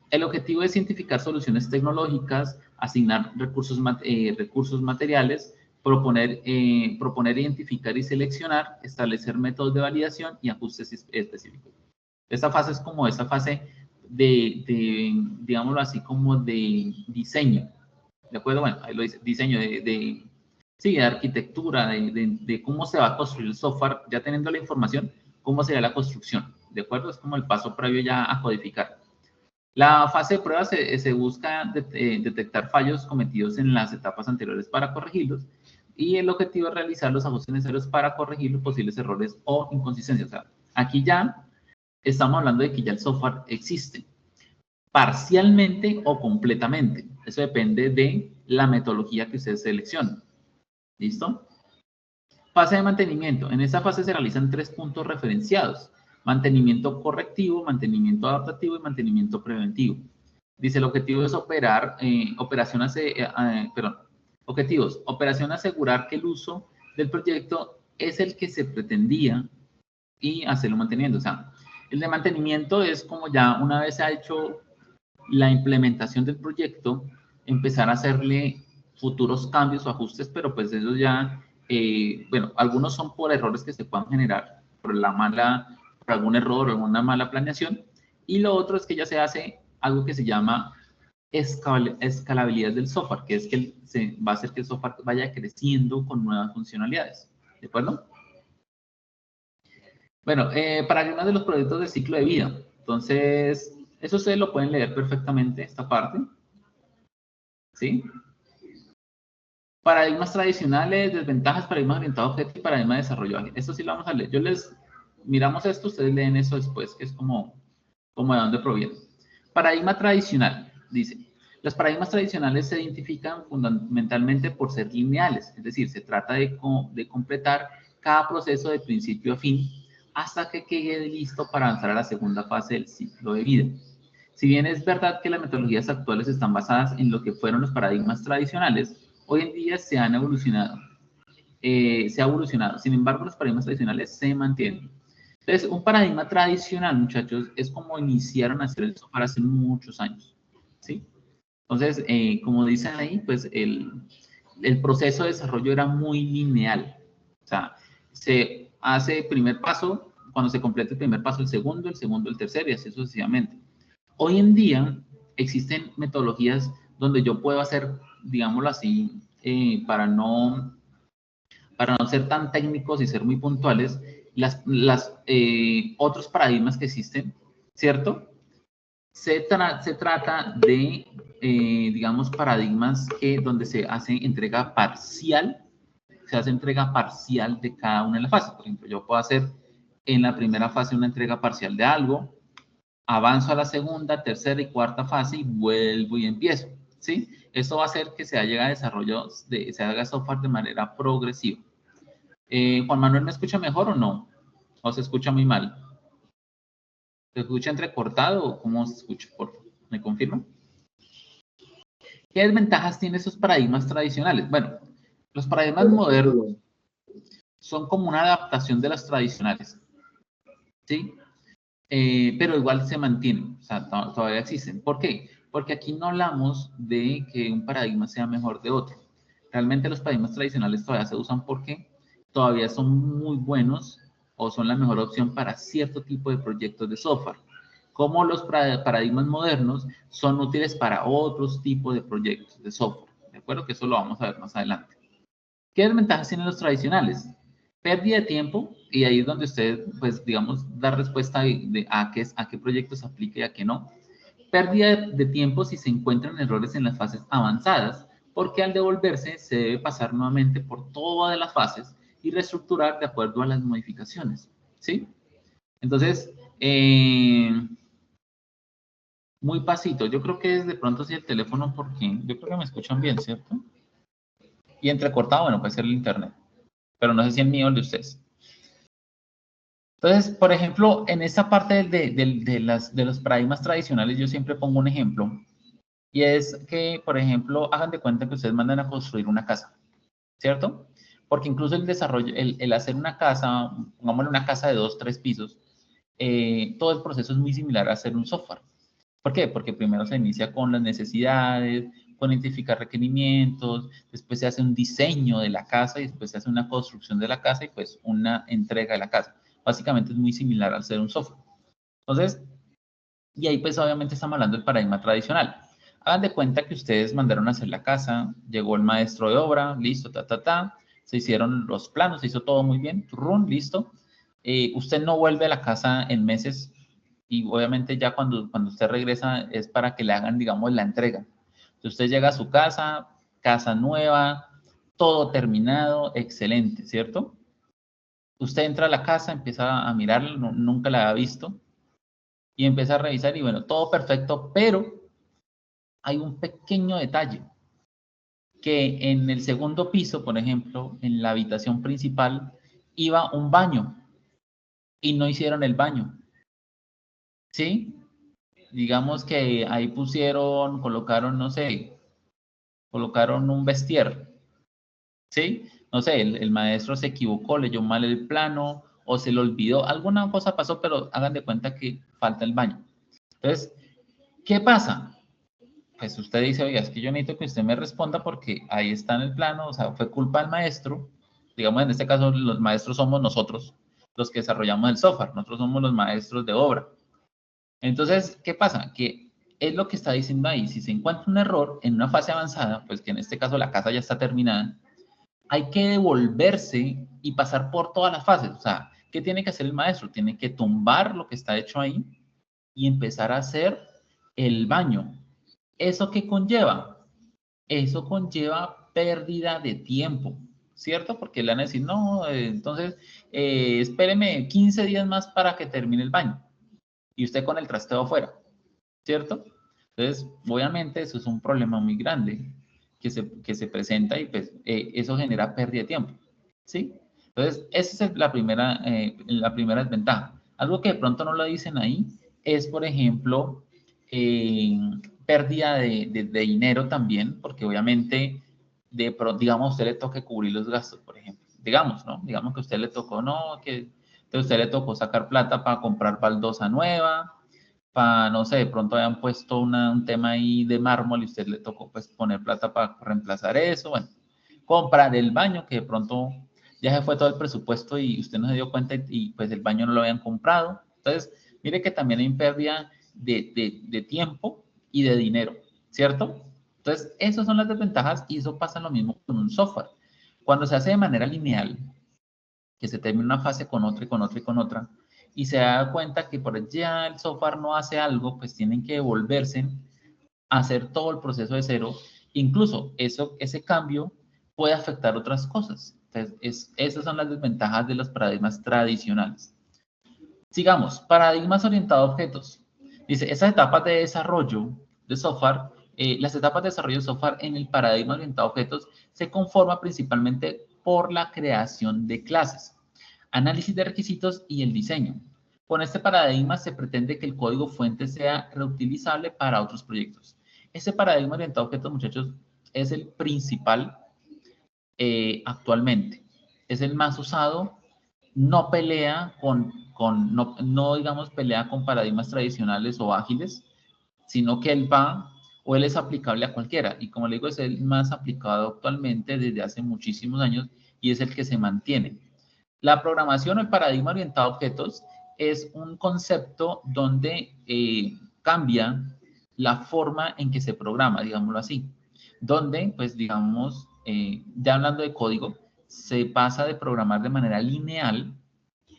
El objetivo es identificar soluciones tecnológicas, asignar recursos materiales, proponer, identificar y seleccionar, establecer métodos de validación y ajustes específicos. Esta fase es como esa fase de digámoslo así, como de diseño, ¿de acuerdo? Bueno, ahí lo dice, diseño sí, de arquitectura, de cómo se va a construir el software, ya teniendo la información, cómo sería la construcción, ¿de acuerdo? Es como el paso previo ya a codificar. La fase de prueba se busca detectar fallos cometidos en las etapas anteriores para corregirlos, y el objetivo es realizar los ajustes necesarios para corregir los posibles errores o inconsistencias. O sea, aquí ya estamos hablando de que ya el software existe, parcialmente o completamente. Eso depende de la metodología que ustedes seleccionen. ¿Listo? Fase de mantenimiento. En esta fase se realizan 3 puntos referenciados: mantenimiento correctivo, mantenimiento adaptativo y mantenimiento preventivo. Dice, el objetivo es operación asegurar que el uso del proyecto es el que se pretendía y hacerlo mantenimiento. O sea, el de mantenimiento es como ya una vez se ha hecho la implementación del proyecto, empezar a hacerle futuros cambios o ajustes, pero pues eso ya, bueno, algunos son por errores que se puedan generar, por algún error o alguna mala planeación, y lo otro es que ya se hace algo que se llama escalabilidad del software, que es que va a hacer que el software vaya creciendo con nuevas funcionalidades, ¿de acuerdo? Bueno, paradigmas de los proyectos de ciclo de vida. Entonces, eso ustedes lo pueden leer perfectamente, esta parte. ¿Sí? Paradigmas tradicionales, desventajas, paradigmas orientados a objetos y paradigma de desarrollo ágil. Esto sí lo vamos a leer. Miramos esto, ustedes leen eso después, que es como de dónde proviene. Paradigma tradicional, dice. Los paradigmas tradicionales se identifican fundamentalmente por ser lineales, es decir, se trata de completar cada proceso de principio a fin hasta que quede listo para avanzar a la segunda fase del ciclo de vida. Si bien es verdad que las metodologías actuales están basadas en lo que fueron los paradigmas tradicionales, hoy en día se ha evolucionado. Sin embargo, los paradigmas tradicionales se mantienen. Entonces, un paradigma tradicional, muchachos, es como iniciaron a hacer el software hace muchos años, ¿sí? Entonces, como dicen ahí, pues el proceso de desarrollo era muy lineal. O sea, se hace el primer paso, cuando se completa el primer paso, el segundo, el tercero, y así sucesivamente. Hoy en día existen metodologías donde yo puedo hacer, digámoslo así, para no ser tan técnicos y ser muy puntuales, otros paradigmas que existen, ¿cierto? Se trata de, digamos, paradigmas donde se hace entrega parcial, de cada una de las fases. Por ejemplo, yo puedo hacer en la primera fase una entrega parcial de algo, avanzo a la segunda, tercera y cuarta fase y vuelvo y empiezo, ¿sí? Eso va a hacer que se haga software de manera progresiva. Juan Manuel, ¿me escucha mejor o no? ¿O se escucha muy mal? ¿Se escucha entrecortado o cómo se escucha? Por favor, ¿me confirma? ¿Qué desventajas tienen esos paradigmas tradicionales? Bueno, los paradigmas modernos son como una adaptación de las tradicionales, ¿sí? Pero igual se mantienen, o sea, todavía existen. ¿Por qué? Porque aquí no hablamos de que un paradigma sea mejor de otro. Realmente los paradigmas tradicionales todavía se usan porque todavía son muy buenos o son la mejor opción para cierto tipo de proyectos de software. Como los paradigmas modernos son útiles para otros tipos de proyectos de software. ¿De acuerdo? Que eso lo vamos a ver más adelante. ¿Qué desventajas tienen los tradicionales? Pérdida de tiempo, y ahí es donde usted, pues, digamos, da respuesta a qué proyectos aplica y a qué no. Pérdida de tiempo si se encuentran errores en las fases avanzadas, porque al devolverse se debe pasar nuevamente por todas las fases y reestructurar de acuerdo a las modificaciones, ¿sí? Entonces, muy pasito. Yo creo que es de pronto si el teléfono, porque yo creo que me escuchan bien, ¿cierto? Y entrecortado, bueno, puede ser el internet, pero no sé si el mío o el de ustedes. Entonces, por ejemplo, en esta parte de los paradigmas tradicionales, yo siempre pongo un ejemplo, y es que, por ejemplo, hagan de cuenta que ustedes mandan a construir una casa, ¿cierto? Porque incluso el desarrollo, el hacer una casa, pongámosle una casa de 2, 3 pisos, todo el proceso es muy similar a hacer un software. ¿Por qué? Porque primero se inicia con las necesidades, con identificar requerimientos, después se hace un diseño de la casa y después se hace una construcción de la casa y pues una entrega de la casa. Básicamente es muy similar al ser un software. Entonces, y ahí pues obviamente estamos hablando del paradigma tradicional. Hagan de cuenta que ustedes mandaron a hacer la casa, llegó el maestro de obra, listo, se hicieron los planos, se hizo todo muy bien, listo. Usted no vuelve a la casa en meses y obviamente ya cuando usted regresa es para que le hagan, digamos, la entrega. Entonces usted llega a su casa, casa nueva, todo terminado, excelente, ¿cierto? Usted entra a la casa, empieza a mirarla, nunca la había visto, y empieza a revisar y bueno, todo perfecto, pero hay un pequeño detalle, que en el segundo piso, por ejemplo, en la habitación principal, iba un baño y no hicieron el baño, ¿sí? Digamos que ahí colocaron, no sé, colocaron un vestier, ¿sí? No sé, el maestro se equivocó, leyó mal el plano o se le olvidó, alguna cosa pasó, pero hagan de cuenta que falta el baño. Entonces, ¿qué pasa? Pues usted dice, oiga, es que yo necesito que usted me responda porque ahí está en el plano, o sea, fue culpa del maestro. Digamos, en este caso, los maestros somos nosotros, los que desarrollamos el software, nosotros somos los maestros de obra. Entonces, ¿qué pasa? Que es lo que está diciendo ahí, si se encuentra un error en una fase avanzada, pues que en este caso la casa ya está terminada, hay que devolverse y pasar por todas las fases. O sea, ¿qué tiene que hacer el maestro? Tiene que tumbar lo que está hecho ahí y empezar a hacer el baño. ¿Eso qué conlleva? Eso conlleva pérdida de tiempo, ¿cierto? Porque le van a decir, no, entonces, espéreme 15 días más para que termine el baño. Y usted con el trasteo afuera, ¿cierto? Entonces, obviamente, eso es un problema muy grande que se presenta y pues eso genera pérdida de tiempo, ¿sí? Entonces, esa es la primera desventaja. Algo que de pronto no lo dicen ahí es, por ejemplo, pérdida de dinero también, porque obviamente, digamos, a usted le toque cubrir los gastos, por ejemplo. Digamos, ¿no? Digamos que a usted le tocó, no, que a usted le tocó sacar plata para comprar baldosa nueva, para, no sé, de pronto habían puesto un tema ahí de mármol y usted le tocó pues poner plata para reemplazar eso, bueno, comprar el baño que de pronto ya se fue todo el presupuesto y usted no se dio cuenta y pues el baño no lo habían comprado. Entonces, mire que también hay pérdida de tiempo y de dinero, ¿cierto? Entonces, esas son las desventajas y eso pasa lo mismo con un software. Cuando se hace de manera lineal, que se termina una fase con otra y con otra y con otra, y se da cuenta que por allá el software no hace algo, pues tienen que devolverse a hacer todo el proceso de cero. Incluso ese cambio puede afectar otras cosas. Entonces, esas son las desventajas de los paradigmas tradicionales. Sigamos, paradigmas orientados a objetos. Dice, esas etapas de desarrollo de software, las etapas de desarrollo de software en el paradigma orientado a objetos se conforman principalmente por la creación de clases, análisis de requisitos y el diseño. Con este paradigma se pretende que el código fuente sea reutilizable para otros proyectos. Este paradigma orientado a objetos, muchachos, es el principal actualmente. Es el más usado, no pelea no digamos pelea con paradigmas tradicionales o ágiles, sino que él es aplicable a cualquiera. Y como le digo, es el más aplicado actualmente desde hace muchísimos años y es el que se mantiene. La programación o el paradigma orientado a objetos es un concepto donde cambia la forma en que se programa, digámoslo así. Donde, pues digamos, ya hablando de código, se pasa de programar de manera lineal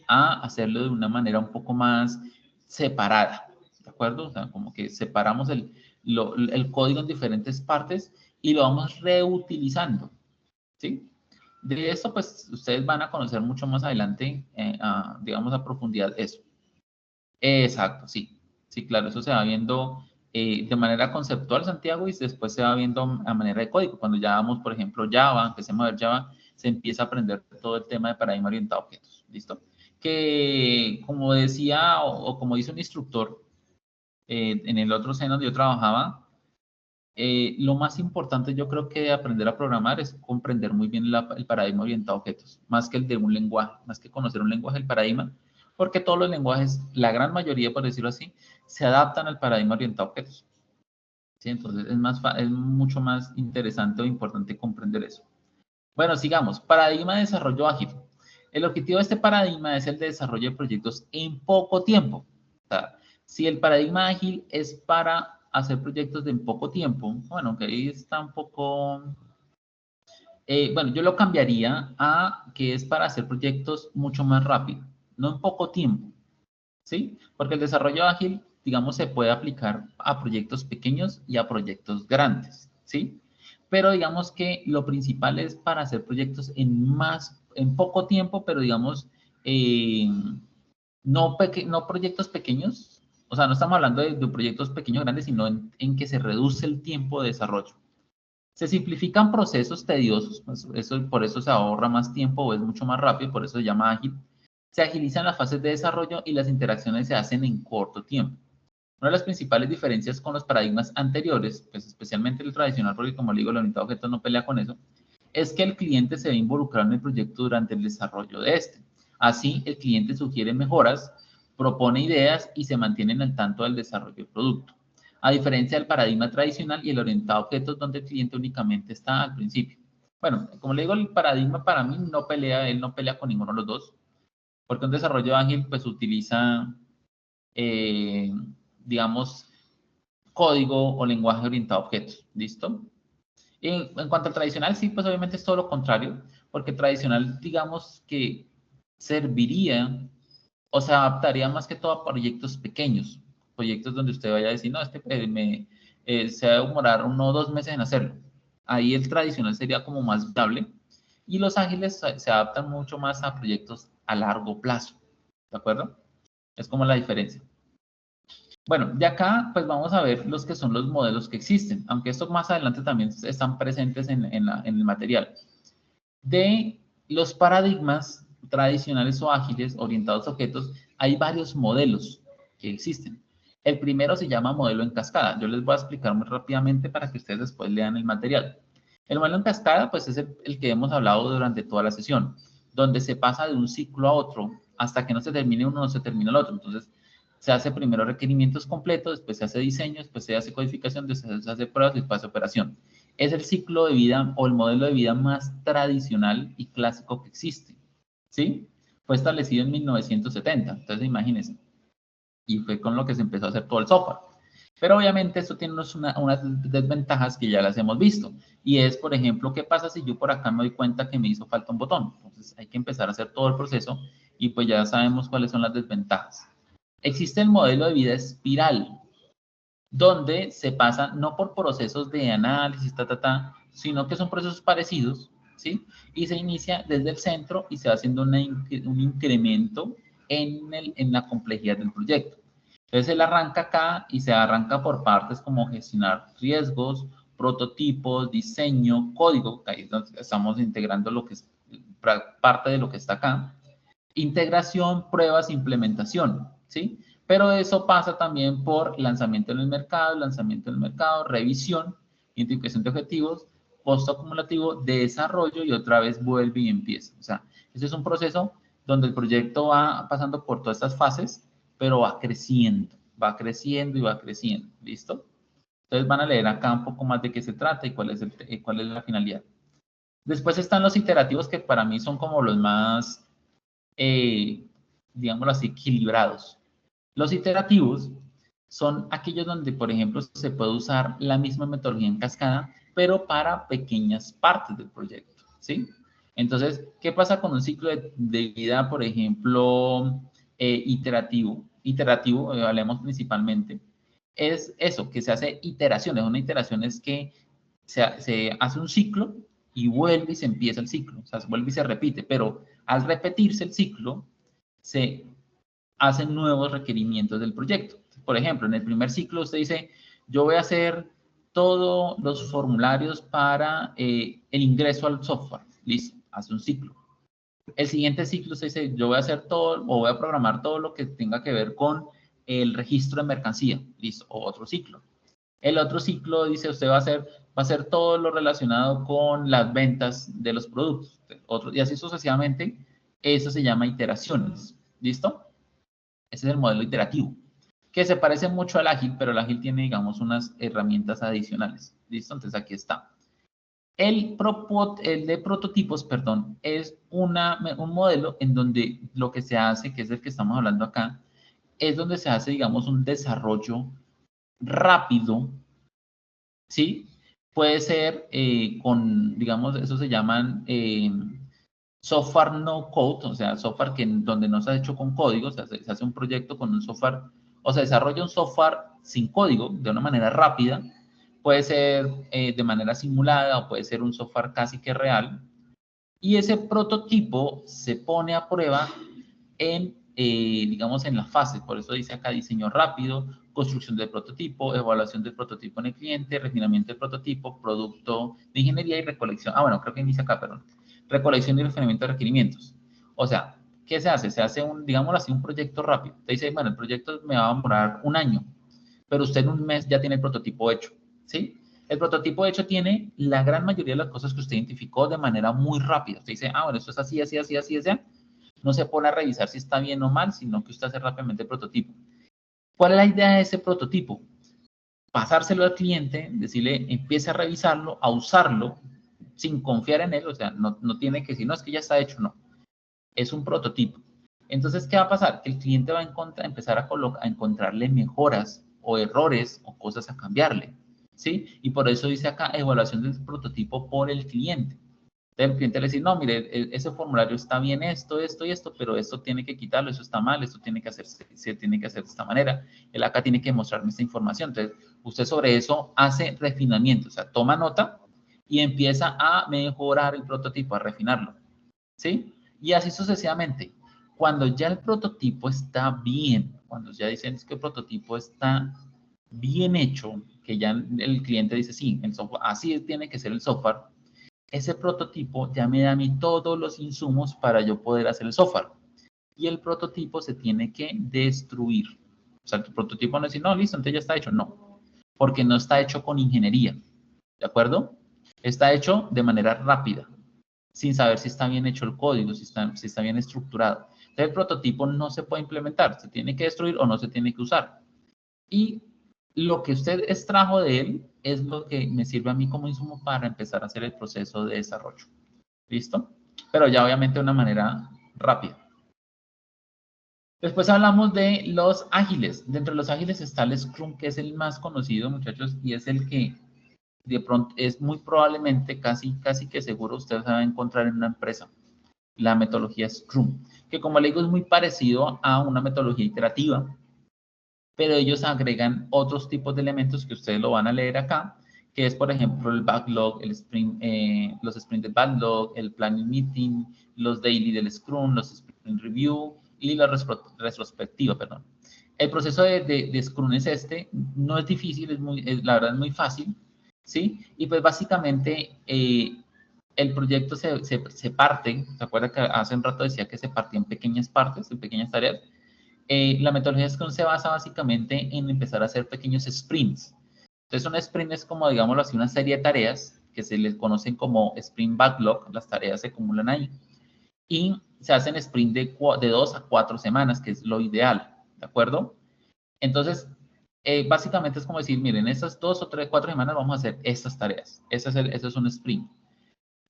a hacerlo de una manera un poco más separada, ¿de acuerdo? O sea, como que separamos el código en diferentes partes y lo vamos reutilizando, ¿sí? De esto, pues, ustedes van a conocer mucho más adelante, digamos, a profundidad eso. Exacto, sí. Sí, claro, eso se va viendo de manera conceptual, Santiago, y después se va viendo a manera de código. Cuando ya vamos, por ejemplo, Java, empecemos a ver Java, se empieza a aprender todo el tema de paradigma orientado a objetos. ¿Listo? Que, como decía, o como dice un instructor, en el otro seno donde yo trabajaba, lo más importante yo creo que de aprender a programar es comprender muy bien el paradigma orientado a objetos, más que el de un lenguaje, más que conocer un lenguaje, el paradigma, porque todos los lenguajes, la gran mayoría, por decirlo así, se adaptan al paradigma orientado a objetos. ¿sí? Entonces es mucho más interesante o importante comprender eso. Bueno, sigamos. Paradigma de desarrollo ágil. El objetivo de este paradigma es el de desarrollo de proyectos en poco tiempo. O sea, si el paradigma ágil es para hacer proyectos de en poco tiempo, bueno, que ahí está un poco... bueno, yo lo cambiaría a que es para hacer proyectos mucho más rápido, no en poco tiempo, ¿sí? Porque el desarrollo ágil, digamos, se puede aplicar a proyectos pequeños y a proyectos grandes, ¿sí? Pero digamos que lo principal es para hacer proyectos en poco tiempo, pero digamos, no proyectos pequeños, o sea, no estamos hablando de proyectos pequeños o grandes, sino en que se reduce el tiempo de desarrollo. Se simplifican procesos tediosos, pues por eso se ahorra más tiempo o es mucho más rápido, por eso se llama ágil. Se agilizan las fases de desarrollo y las interacciones se hacen en corto tiempo. Una de las principales diferencias con los paradigmas anteriores, pues especialmente el tradicional, porque como le digo, la unidad de objetos no pelea con eso, es que el cliente se ve involucrado en el proyecto durante el desarrollo de este. Así, el cliente sugiere mejoras, propone ideas y se mantiene al tanto del desarrollo del producto. A diferencia del paradigma tradicional y el orientado a objetos donde el cliente únicamente está al principio. Bueno, como le digo, el paradigma para mí él no pelea con ninguno de los dos, porque un desarrollo ágil pues utiliza, digamos, código o lenguaje orientado a objetos, ¿listo? En cuanto al tradicional, sí, pues obviamente es todo lo contrario, porque tradicional, digamos que serviría o se adaptaría más que todo a proyectos pequeños, proyectos donde usted vaya a decir, no, se va a demorar 1 o 2 meses en hacerlo. Ahí el tradicional sería como más viable y los ágiles se adaptan mucho más a proyectos a largo plazo, ¿de acuerdo? Es como la diferencia. Bueno, de acá pues vamos a ver los que son los modelos que existen, aunque estos más adelante también están presentes en el material. De los paradigmas tradicionales o ágiles orientados a objetos, hay varios modelos que existen. El primero se llama modelo en cascada. Yo les voy a explicar muy rápidamente para que ustedes después lean el material. El modelo en cascada pues es el que hemos hablado durante toda la sesión, donde se pasa de un ciclo a otro hasta que no se termine uno, no se termina el otro. Entonces, se hace primero requerimientos completos, después se hace diseño, después se hace codificación, después se hace pruebas y después se hace operación. Es el ciclo de vida o el modelo de vida más tradicional y clásico que existe, ¿sí? Fue establecido en 1970, entonces imagínense. Y fue con lo que se empezó a hacer todo el software. Pero obviamente esto tiene unas desventajas que ya las hemos visto. Y es, por ejemplo, ¿qué pasa si yo por acá me doy cuenta que me hizo falta un botón? Entonces hay que empezar a hacer todo el proceso y pues ya sabemos cuáles son las desventajas. Existe el modelo de vida espiral, donde se pasa no por procesos de análisis, sino que son procesos parecidos, ¿sí? Y se inicia desde el centro y se va haciendo un incremento en la complejidad del proyecto. Entonces, él arranca acá y se arranca por partes como gestionar riesgos, prototipos, diseño, código, que ahí estamos integrando lo que es parte de lo que está acá, integración, pruebas, implementación, ¿sí? Pero eso pasa también por lanzamiento en el mercado, revisión, identificación de objetivos, costo acumulativo, desarrollo y otra vez vuelve y empieza. O sea, ese es un proceso donde el proyecto va pasando por todas estas fases, pero va creciendo y va creciendo, ¿listo? Entonces van a leer acá un poco más de qué se trata y cuál es la finalidad. Después están los iterativos que para mí son como los más, digámoslo así, equilibrados. Los iterativos son aquellos donde, por ejemplo, se puede usar la misma metodología en cascada, pero para pequeñas partes del proyecto, ¿sí? Entonces, ¿qué pasa con un ciclo de vida, por ejemplo, iterativo? Iterativo, hablemos principalmente, es eso, que se hace iteraciones. Una iteración es que se hace un ciclo y vuelve y se empieza el ciclo, o sea, se vuelve y se repite, pero al repetirse el ciclo, se hacen nuevos requerimientos del proyecto. Por ejemplo, en el primer ciclo usted dice, yo voy a hacer todos los formularios para el ingreso al software. Listo, hace un ciclo. El siguiente ciclo usted dice, yo voy a hacer todo o voy a programar todo lo que tenga que ver con el registro de mercancía. Listo, otro ciclo. El otro ciclo dice, usted va a hacer todo lo relacionado con las ventas de los productos. Y así sucesivamente, eso se llama iteraciones. ¿Listo? Ese es el modelo iterativo. que se parece mucho al ágil, pero el ágil tiene, digamos, unas herramientas adicionales. ¿Listo? Entonces aquí está. El de prototipos, perdón, es un modelo en donde lo que se hace, que es el que estamos hablando acá, es donde se hace, digamos, un desarrollo rápido, ¿sí? Puede ser con, digamos, eso se llaman software no code, o sea, software donde no se ha hecho con código, o sea, se hace un proyecto con un software, o sea, desarrolla un software sin código de una manera rápida. Puede ser de manera simulada o puede ser un software casi que real. Y ese prototipo se pone a prueba en, digamos, en la fase. Por eso dice acá diseño rápido, construcción del prototipo, evaluación del prototipo en el cliente, refinamiento del prototipo, producto de ingeniería y recolección. Ah, bueno, creo que inicia acá, perdón. Recolección y refinamiento de requerimientos. O sea, ¿qué se hace? Se hace un, digámoslo así, un proyecto rápido. Te dice, bueno, el proyecto me va a demorar un año, pero usted en un mes ya tiene el prototipo hecho, ¿sí? El prototipo hecho tiene la gran mayoría de las cosas que usted identificó de manera muy rápida. Usted dice, ah, bueno, esto es así, así, así, así, así. No se pone a revisar si está bien o mal, sino que usted hace rápidamente el prototipo. ¿Cuál es la idea de ese prototipo? Pasárselo al cliente, decirle, empiece a revisarlo, a usarlo, sin confiar en él, o sea, no tiene que decir, no, es que ya está hecho, no. Es un prototipo. Entonces, ¿qué va a pasar? Que el cliente va a empezar a encontrarle mejoras o errores o cosas a cambiarle, ¿sí? Y por eso dice acá, evaluación del prototipo por el cliente. Entonces, el cliente le dice, no, mire, ese formulario está bien esto, esto y esto, pero esto tiene que quitarlo, eso está mal, esto tiene que hacerse, se tiene que hacer de esta manera. Él acá tiene que mostrarme esta información. Entonces, usted sobre eso hace refinamiento, o sea, toma nota y empieza a mejorar el prototipo, a refinarlo, ¿sí? Y así sucesivamente. Cuando ya el prototipo está bien, cuando ya dicen que el prototipo está bien hecho, que ya el cliente dice, sí, el software, así tiene que ser el software, ese prototipo ya me da a mí todos los insumos para yo poder hacer el software. Y el prototipo se tiene que destruir. O sea, el prototipo no es decir, no, listo, entonces ya está hecho. No, porque no está hecho con ingeniería. ¿De acuerdo? Está hecho de manera rápida, sin saber si está bien hecho el código, si está bien estructurado. Entonces, el prototipo no se puede implementar, se tiene que destruir o no se tiene que usar. Y lo que usted extrajo de él es lo que me sirve a mí como insumo para empezar a hacer el proceso de desarrollo. ¿Listo? Pero ya obviamente de una manera rápida. Después hablamos de los ágiles. Dentro de los ágiles está el Scrum, que es el más conocido, muchachos, y es el que de pronto es muy probablemente, casi que seguro, usted va a encontrar en una empresa. La metodología Scrum, que como le digo es muy parecido a una metodología iterativa, pero ellos agregan otros tipos de elementos que ustedes lo van a leer acá, que es, por ejemplo, el backlog, el sprint, los sprints del backlog, el planning meeting, los daily del Scrum, los sprint review y la retrospectiva, perdón. El proceso de Scrum es este, no es difícil, la verdad es muy fácil, ¿sí? Y pues básicamente el proyecto se parte, ¿se acuerda que hace un rato decía que se partía en pequeñas partes, en pequeñas tareas? La metodología Scrum se basa básicamente en empezar a hacer pequeños sprints. Entonces, un sprint es como, digámoslo así, una serie de tareas que se les conocen como sprint backlog, las tareas se acumulan ahí, y se hacen sprint de 2 a 4 semanas, que es lo ideal, ¿de acuerdo? Entonces, básicamente es como decir, miren, estas 2 o 3, 4 semanas vamos a hacer estas tareas. Eso es un sprint.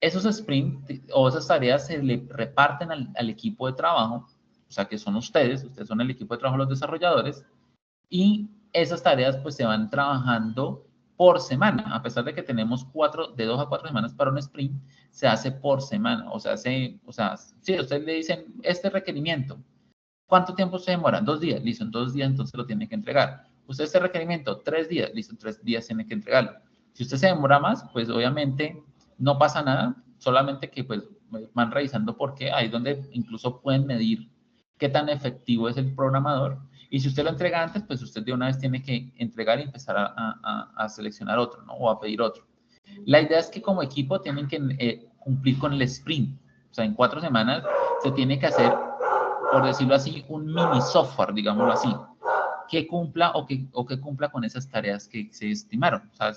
Esos sprints o esas tareas se le reparten al equipo de trabajo, o sea, que son ustedes son el equipo de trabajo, los desarrolladores, y esas tareas pues se van trabajando por semana, a pesar de que tenemos de 2 a 4 semanas para un sprint, se hace por semana, si ustedes le dicen este requerimiento, ¿cuánto tiempo se demora? 2 días, listo, en 2 días entonces lo tiene que entregar. Usted este requerimiento, 3 días, listo, en 3 días tiene que entregarlo. Si usted se demora más, pues obviamente no pasa nada, solamente que pues van revisando por qué, ahí es donde incluso pueden medir qué tan efectivo es el programador. Y si usted lo entrega antes, pues usted de una vez tiene que entregar y empezar a seleccionar otro, ¿no? O a pedir otro. La idea es que como equipo tienen que cumplir con el sprint. O sea, en 4 semanas se tiene que hacer, por decirlo así, un mini software, digámoslo así, que cumpla o que cumpla con esas tareas que se estimaron. O sea,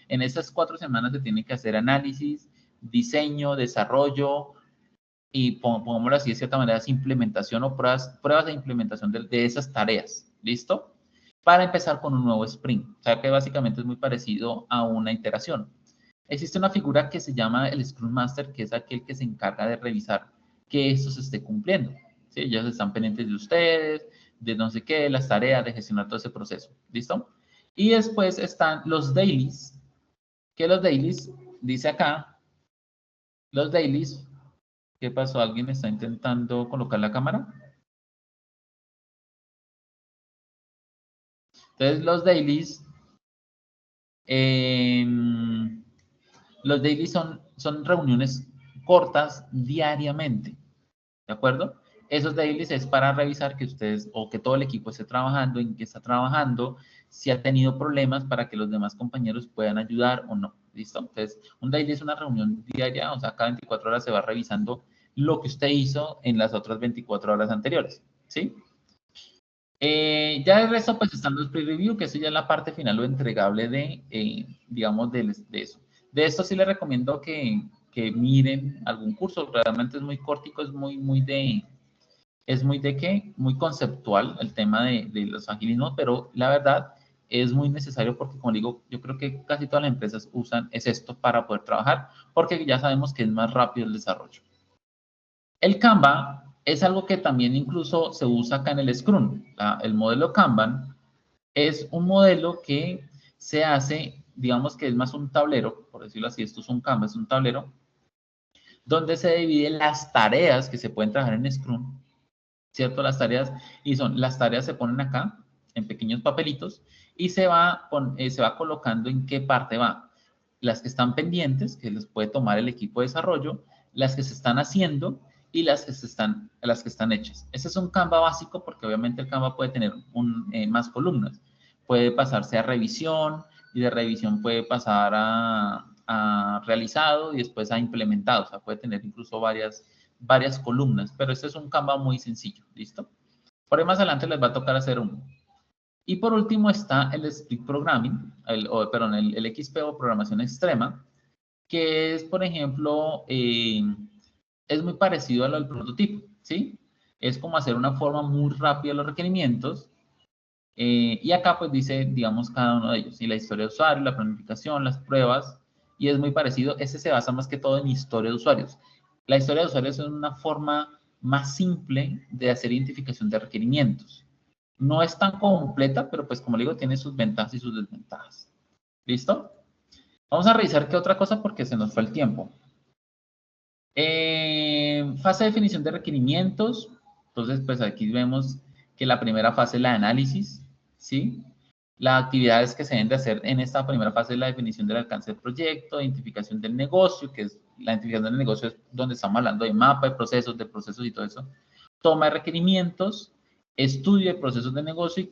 en esas 4 semanas se tiene que hacer análisis, diseño, desarrollo y, pongámoslo así de cierta manera, implementación o pruebas de implementación de esas tareas. ¿Listo? para empezar con un nuevo sprint. O sea que básicamente es muy parecido a una iteración. Existe una figura que se llama el Scrum Master, que es aquel que se encarga de revisar que esto se esté cumpliendo. ¿Sí? Ellos están pendientes de ustedes, de no sé qué, las tareas, de gestionar todo ese proceso. ¿Listo? Y después están los dailies, que los dailies, dice acá, los dailies, ¿qué pasó? ¿Alguien está intentando colocar la cámara? Entonces, los dailies son reuniones cortas diariamente, ¿de acuerdo? Esos dailies es para revisar que ustedes o que todo el equipo esté trabajando, en qué está trabajando, si ha tenido problemas para que los demás compañeros puedan ayudar o no, ¿listo? Entonces, un daily es una reunión diaria, o sea, cada 24 horas se va revisando lo que usted hizo en las otras 24 horas anteriores, ¿sí? Ya el resto, pues están los pre-review, que eso ya es la parte final o entregable de, digamos, de eso. De esto sí les recomiendo que miren algún curso, realmente es muy cortico, es muy de qué, muy conceptual el tema de los agilismos, pero la verdad es muy necesario porque, como digo, yo creo que casi todas las empresas usan esto para poder trabajar, porque ya sabemos que es más rápido el desarrollo. El Canva es algo que también incluso se usa acá en el Scrum. El modelo Kanban es un modelo que se hace, digamos que es más un tablero, por decirlo así, esto es un Canva, es un tablero, donde se dividen las tareas que se pueden trabajar en Scrum, ¿cierto? Las tareas, y las tareas se ponen acá, en pequeños papelitos, y se va colocando en qué parte va. Las que están pendientes, que les puede tomar el equipo de desarrollo, las que se están haciendo y las que están hechas. Ese es un Canva básico porque obviamente el Canva puede tener más columnas. Puede pasarse a revisión y de revisión puede pasar a realizado y después a implementado. O sea, puede tener incluso varias columnas, pero este es un Canva muy sencillo, ¿listo? Por ahí más adelante les va a tocar hacer uno. Y por último está el Split Programming, el XP o Programación Extrema, que es, por ejemplo, es muy parecido a lo del prototipo, ¿sí? Es como hacer una forma muy rápida de los requerimientos. Y acá pues dice, digamos, cada uno de ellos, y la historia de usuario, la planificación, las pruebas, y es muy parecido. Ese se basa más que todo en historia de usuarios. La historia de usuarios es una forma más simple de hacer identificación de requerimientos. No es tan completa, pero pues como le digo, tiene sus ventajas y sus desventajas. ¿Listo? Vamos a revisar qué otra cosa porque se nos fue el tiempo. Fase de definición de requerimientos. Entonces, pues aquí vemos que la primera fase es la de análisis, ¿sí? Las actividades que se deben de hacer en esta primera fase es la definición del alcance del proyecto, identificación del negocio, que es la identificación del negocio es donde estamos hablando de mapa, de procesos y todo eso. Toma de requerimientos, estudio de procesos de negocio y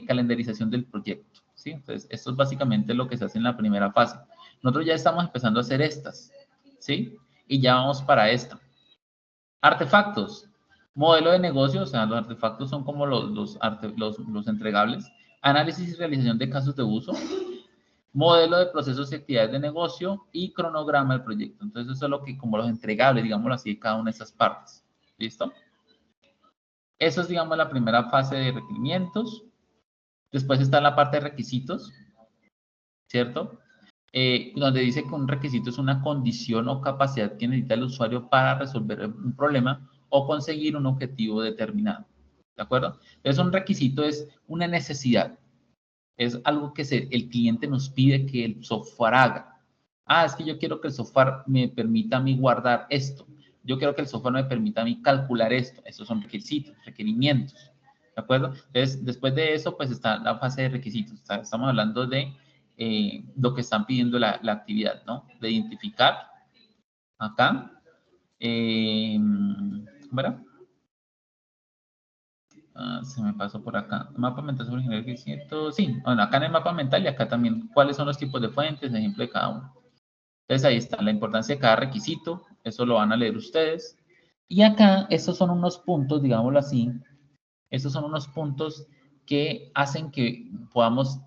calendarización del proyecto, ¿sí? Entonces, esto es básicamente lo que se hace en la primera fase. Nosotros ya estamos empezando a hacer estas, ¿sí? Y ya vamos para esta. Artefactos. Modelo de negocio, o sea, los artefactos son como los entregables. Análisis y realización de casos de uso. Modelo de procesos y actividades de negocio y cronograma del proyecto. Entonces, eso es lo que, como los entregables, digámoslo así, cada una de esas partes. ¿Listo? Eso es, digamos, la primera fase de requerimientos. Después está la parte de requisitos, ¿cierto? Donde dice que un requisito es una condición o capacidad que necesita el usuario para resolver un problema o conseguir un objetivo determinado. ¿De acuerdo? Entonces, un requisito es una necesidad. Es algo que el cliente nos pide que el software haga. Ah, es que yo quiero que el software me permita a mí guardar esto. Yo quiero que el software me permita a mí calcular esto. Esos son requisitos, requerimientos. ¿De acuerdo? Entonces, después de eso, pues está la fase de requisitos. Estamos hablando de lo que están pidiendo la actividad, ¿no? De identificar acá. ¿Verdad? Se me pasó por acá. Mapa mental sobre generar requisitos. Sí, bueno, acá en el mapa mental y acá también cuáles son los tipos de fuentes, ejemplo de cada uno. Entonces ahí está la importancia de cada requisito. Eso lo van a leer ustedes. Y acá, estos son unos puntos, digámoslo así. Estos son unos puntos que hacen que podamos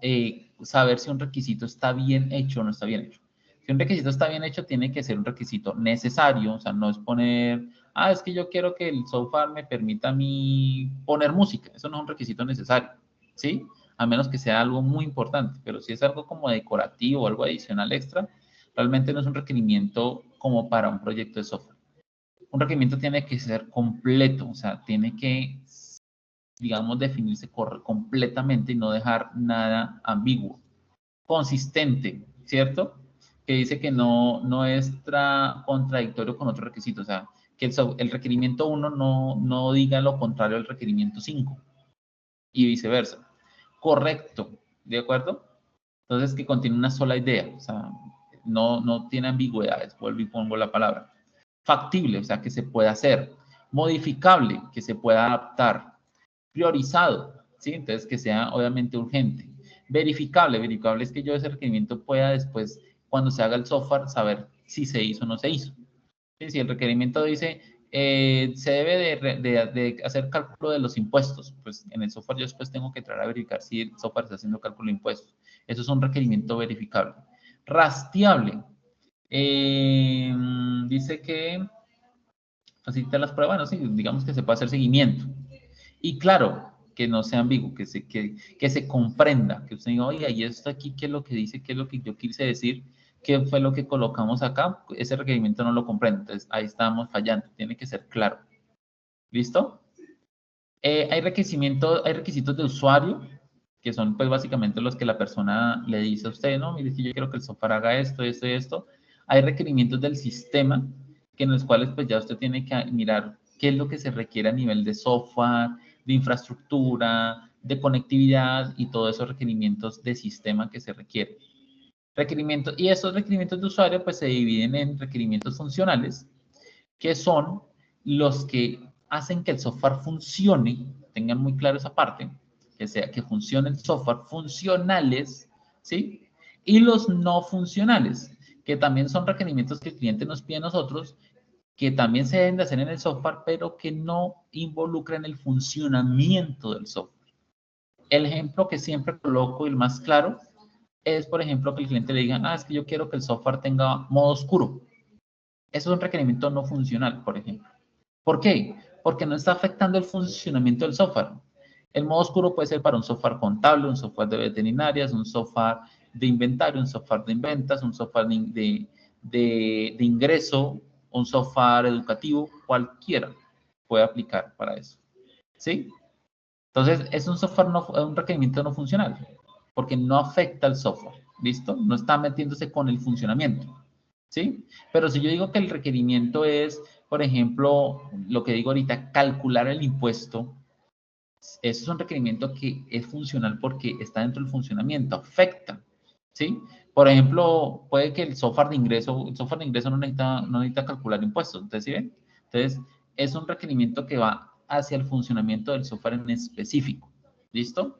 saber si un requisito está bien hecho o no está bien hecho. Si un requisito está bien hecho, tiene que ser un requisito necesario, o sea, no es poner, es que yo quiero que el software me permita a mí poner música, eso no es un requisito necesario, ¿sí? a menos que sea algo muy importante, pero si es algo como decorativo o algo adicional extra, realmente no es un requerimiento como para un proyecto de software. Un requerimiento tiene que ser completo, o sea, tiene que, digamos, definirse completamente y no dejar nada ambiguo. Consistente, ¿cierto? Que dice que no es contradictorio con otro requisito, o sea, que el requerimiento 1 no diga lo contrario al requerimiento 5 y viceversa. Correcto, ¿de acuerdo? Entonces, que contiene una sola idea, o sea, no tiene ambigüedades, vuelvo y pongo la palabra. Factible, o sea, que se puede hacer. Modificable, que se pueda adaptar. Priorizado, ¿sí? Entonces, que sea obviamente urgente. Verificable es que yo ese requerimiento pueda después, cuando se haga el software, saber si se hizo o no se hizo. ¿Sí? Si el requerimiento dice, se debe de hacer cálculo de los impuestos, pues en el software yo después tengo que entrar a verificar si el software está haciendo cálculo de impuestos. Eso es un requerimiento verificable. Rastreable. Dice que facilita las pruebas, bueno, sí, digamos que se puede hacer seguimiento. Y claro, que no sea ambiguo, que se comprenda, que usted diga, oiga, ¿y esto aquí qué es lo que dice? ¿Qué es lo que yo quise decir? ¿Qué fue lo que colocamos acá? Ese requerimiento no lo comprende, entonces ahí estamos fallando, tiene que ser claro. ¿Listo? Hay requisitos de usuario, que son pues básicamente los que la persona le dice a usted, no, mire, si yo quiero que el software haga esto, esto y esto. Hay requerimientos del sistema, que en los cuales pues ya usted tiene que mirar qué es lo que se requiere a nivel de software, de infraestructura, de conectividad y todos esos requerimientos de sistema que se requieren. Requerimientos, y esos requerimientos de usuario pues se dividen en requerimientos funcionales, que son los que hacen que el software funcione, tengan muy claro esa parte, que funcione el software, funcionales, ¿sí? Y los no funcionales, que también son requerimientos que el cliente nos pide a nosotros, que también se deben de hacer en el software, pero que no involucran el funcionamiento del software. El ejemplo que siempre coloco, el más claro, es, por ejemplo, que el cliente le diga, es que yo quiero que el software tenga modo oscuro. Eso es un requerimiento no funcional, por ejemplo. ¿Por qué? Porque no está afectando el funcionamiento del software. El modo oscuro puede ser para un software contable, un software de veterinarias, un software de inventario, un software de ventas, un software de ingreso, un software educativo, cualquiera puede aplicar para eso. ¿Sí? Entonces, es un software un requerimiento no funcional, porque no afecta al software. ¿Listo? No está metiéndose con el funcionamiento. ¿Sí? Pero si yo digo que el requerimiento es, por ejemplo, lo que digo ahorita, calcular el impuesto, eso es un requerimiento que es funcional porque está dentro del funcionamiento, afecta, ¿sí? Por ejemplo, puede que el software de ingreso no necesita calcular impuestos, ¿entonces sí ven? Entonces, es un requerimiento que va hacia el funcionamiento del software en específico, ¿listo?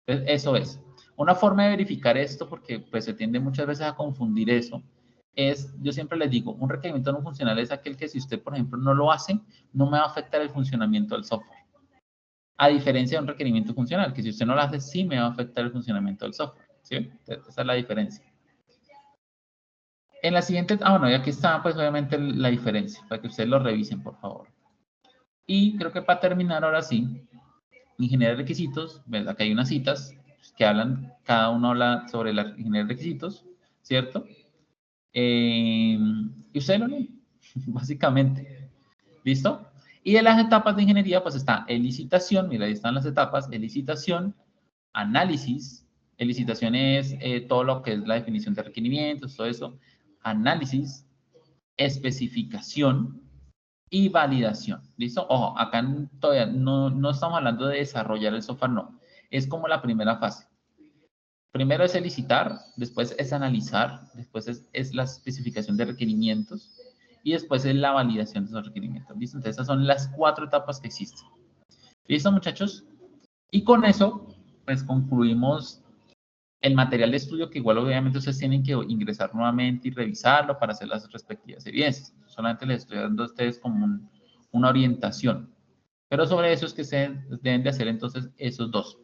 Entonces, eso es. Una forma de verificar esto, porque pues se tiende muchas veces a confundir eso, es, yo siempre les digo, un requerimiento no funcional es aquel que si usted, por ejemplo, no lo hace, no me va a afectar el funcionamiento del software. A diferencia de un requerimiento funcional, que si usted no lo hace, sí me va a afectar el funcionamiento del software. ¿Sí? Entonces, esa es la diferencia. En la siguiente, bueno, y aquí está, pues, obviamente la diferencia, para que ustedes lo revisen, por favor. Y creo que para terminar, ahora sí, ingeniería de requisitos, ¿ves? Acá hay unas citas que hablan, cada uno habla sobre la ingeniería de requisitos, ¿cierto? Y ustedes lo leen, básicamente. ¿Listo? Y de las etapas de ingeniería, pues está licitación, mira, ahí están las etapas, licitación, análisis, licitación es todo lo que es la definición de requerimientos, todo eso, análisis, especificación y validación, ¿listo? Ojo, acá todavía no estamos hablando de desarrollar el software, no, es como la primera fase. Primero es licitar, después es analizar, después es la especificación de requerimientos y después es la validación de esos requerimientos. ¿Listo? Entonces, esas son las 4 etapas que existen. ¿Listo, muchachos? Y con eso, pues concluimos el material de estudio, que igual obviamente ustedes tienen que ingresar nuevamente y revisarlo para hacer las respectivas evidencias. Solamente les estoy dando a ustedes como una orientación. Pero sobre eso es que se deben de hacer entonces esos dos.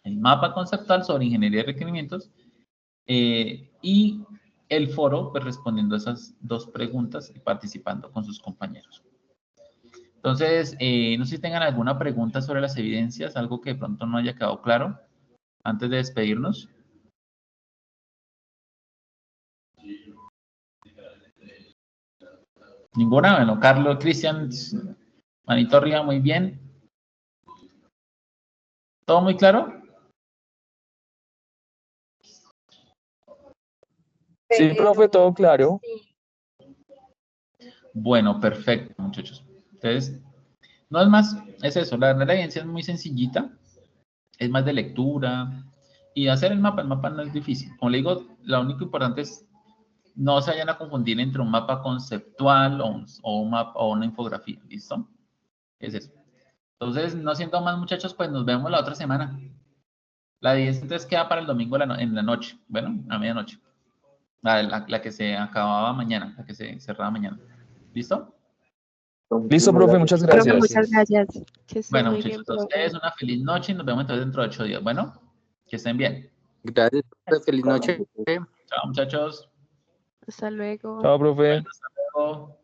El mapa conceptual sobre ingeniería de requerimientos y el foro, pues respondiendo a esas 2 preguntas y participando con sus compañeros. Entonces, no sé si tengan alguna pregunta sobre las evidencias, algo que de pronto no haya quedado claro. antes de despedirnos. Ninguna. Bueno, Carlos, Cristian, manito arriba, muy bien. ¿Todo muy claro? Sí, profe, todo claro. Bueno, perfecto, muchachos. Entonces, no es más, es eso. La evidencia es muy sencillita. Es más de lectura. Y hacer el mapa no es difícil. Como le digo, lo único importante es no se vayan a confundir entre un mapa conceptual o un mapa o una infografía. ¿Listo? Es eso. Entonces, no siendo más, muchachos, pues nos vemos la otra semana. La 10 entonces queda para el domingo en la noche. Bueno, a medianoche. La que se acababa mañana, la que se cerraba mañana. ¿Listo? Listo, profe, muchas Profe, gracias. muchas gracias. Que estés Bueno, muy bien, muchachos, a ustedes una feliz noche y nos vemos entonces dentro de 8 días. Bueno, que estén bien. Gracias, profe. Feliz noche. Chao, muchachos. Hasta luego. Chao, profe. Bueno, hasta luego.